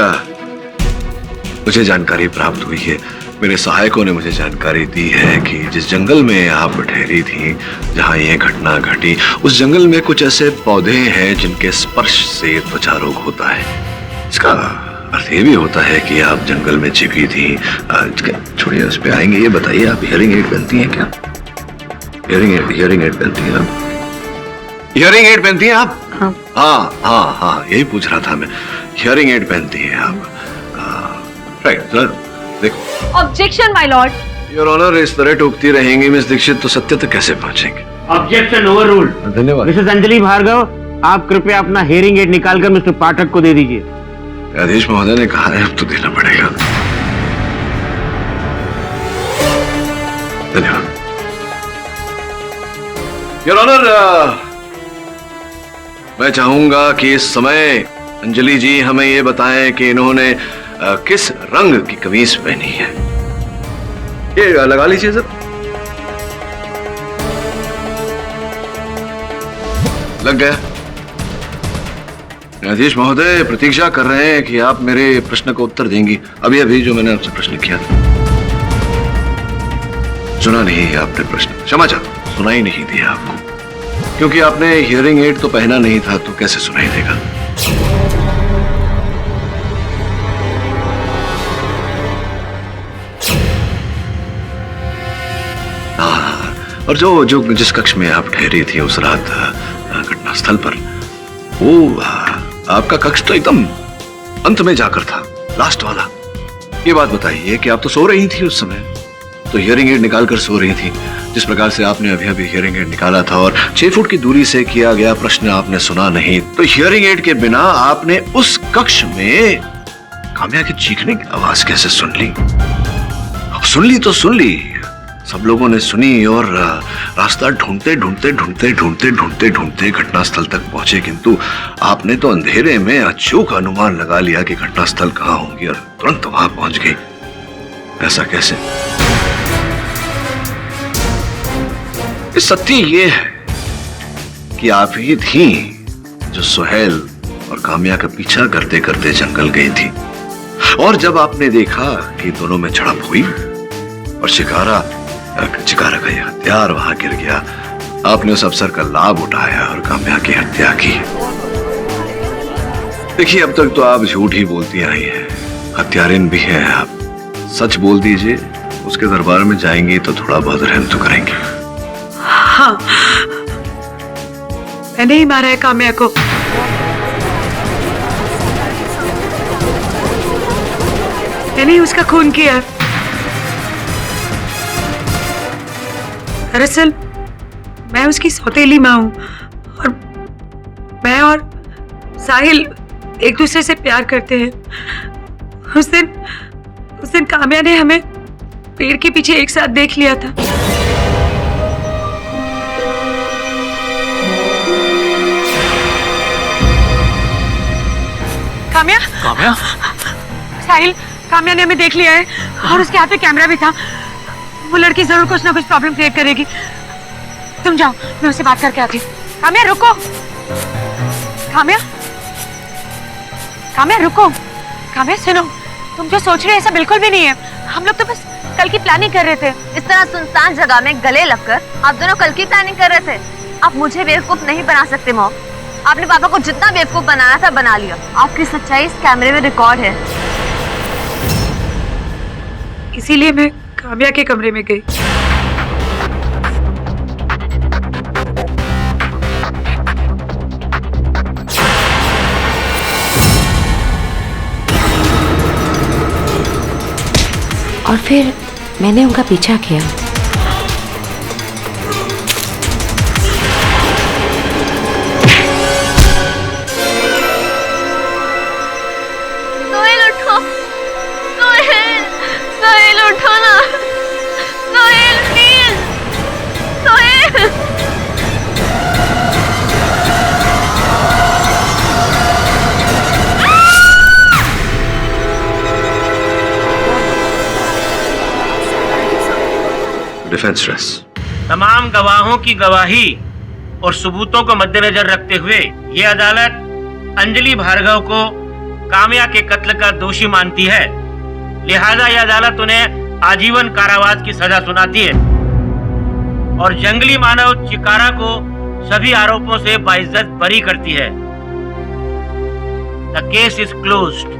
मुझे जानकारी प्राप्त हुई है, मेरे सहायकों ने मुझे जानकारी दी है कि जिस जंगल में आप ठहरी थी, जहां ये घटना घटी, उस जंगल में कुछ ऐसे पौधे हैं जिनके स्पर्श से त्वचा रोग होता है। इसका अर्थ ये भी होता है कि आप जंगल में छिपी थी। छोड़िए, उस पर आएंगे। ये बताइए, आप हियरिंग एड पहनती हैं क्या? हियरिंग एड पहनती हैं आप? हियरिंग एड पहनती हैं आप? हाँ, यही पूछ रहा था मैं। हियरिंग एड पहनती हैं आप? राइट सर, देखो। Objection my lord. Your honour, इस तरह टूकती रहेंगी मिस दीक्षित तो सत्य तक कैसे पहुंचेंगे? Objection over ruled. धन्यवाद। मिसेस अंजलि भार्गव, आप कृपया अपना हियरिंग एड निकालकर मिस्टर पाठक को दे दीजिए। न्यायाधीश महोदय ने कहा है, अब तो देना पड़ेगा। धन्यवाद। योर ऑनर, मैं चाहूंगा कि इस समय अंजलि जी हमें ये बताएं कि इन्होंने किस रंग की कमीज पहनी है। ये लगा लीजिए सर। लग गया। न्यायाधीश महोदय प्रतीक्षा कर रहे हैं कि आप मेरे प्रश्न का उत्तर देंगी। अभी जो मैंने आपसे प्रश्न किया था। सुना नहीं है आपने प्रश्न? क्षमा चाहता, सुनाई नहीं दिया आपको, क्योंकि आपने हियरिंग एड तो पहना नहीं था, तो कैसे सुनाई देगा? और जो जिस कक्ष में आप ठहरी थी उस रात घटनास्थल पर, वो आपका कक्ष तो एकदम अंत में जाकर था, लास्ट वाला। ये बात बताइए कि आप तो सो रही थी उस समय, तो हियरिंग एड निकाल कर सो रही थी। जिस प्रकार से आपने अभी हियरिंग एड निकाला था और 6 फुट की दूरी से किया गया प्रश्न आपने सुना नहीं, तो हियरिंग एड के बिना आपने उस कक्ष में काम्या की चीखने की आवाज कैसे सुन ली? सुन ली तो सुन ली, सब लोगों ने सुनी और रास्ता ढूंढते घटनास्थल तक पहुंचे, किंतु आपने तो अंधेरे में अचूक अनुमान लगा लिया कि घटनास्थल कहां होगी और तुरंत वहां पहुंच गई। ऐसा कैसे? सत्य ये है कि आप ही थी जो सुहेल और काम्या का पीछा करते करते जंगल गई थी, और जब आपने देखा कि दोनों में झड़प हुई और चिकारा का यह हथियार वहां गिर गया, आपने उस अवसर का लाभ उठाया और काम्या की हत्या की। देखिए, अब तक तो आप झूठ ही बोलती आई हैं, हत्यारिन भी हैं आप। सच बोल दीजिए, उसके दरबार में जाएंगी तो थोड़ा बहुत रहम तो करेंगे। हाँ, मैंने ही मारा है काम्या को। मैंने ही उसका खून किया। दरअसल मैं उसकी सौतेली माँ हूँ और मैं और साहिल एक दूसरे से प्यार करते हैं। उस दिन काम्या ने हमें पेड़ के पीछे एक साथ देख लिया था। काम्या? साहिल, काम्या ने हमें देख लिया है और उसके हाथ में कैमरा भी था। वो लड़की जरूर कुछ ना कुछ प्रॉब्लम क्रिएट करेगी। तुम जाओ, मैं उससे बात करके आती हूँ। काम्या रुको। काम्या रुको। काम्या सुनो, तुम जो सोच रहे हो ऐसा बिल्कुल भी नहीं है। हम लोग तो बस कल की प्लानिंग कर रहे थे। इस तरह सुनसान जगह में गले लगकर आप दोनों कल की प्लानिंग कर रहे थे। आप मुझे बेवकूफ नहीं बना सकते मॉम। आपने पापा को जितना बेवकूफ बनाना था बना लिया। आपकी सच्चाई इस कैमरे में रिकॉर्ड है। इसीलिए मैं काम्या के कमरे में गई। और फिर मैंने उनका पीछा किया। सोहेल उठो, सोहेल उठो ना, Sohail please, Sohail. Defence dress. तमाम गवाहों की गवाही और सबूतों को मद्देनजर रखते हुए ये अदालत अंजलि भार्गव को काम्या के कत्ल का दोषी मानती है। लिहाजा यह अदालत उन्हें आजीवन कारावास की सजा सुनाती है और जंगली मानव चिकारा को सभी आरोपों से बाइज्जत बरी करती है। The case is closed.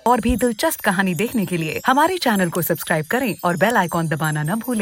और भी दिलचस्प कहानी देखने के लिए हमारे चैनल को सब्सक्राइब करें और बेल आइकॉन दबाना न भूलें।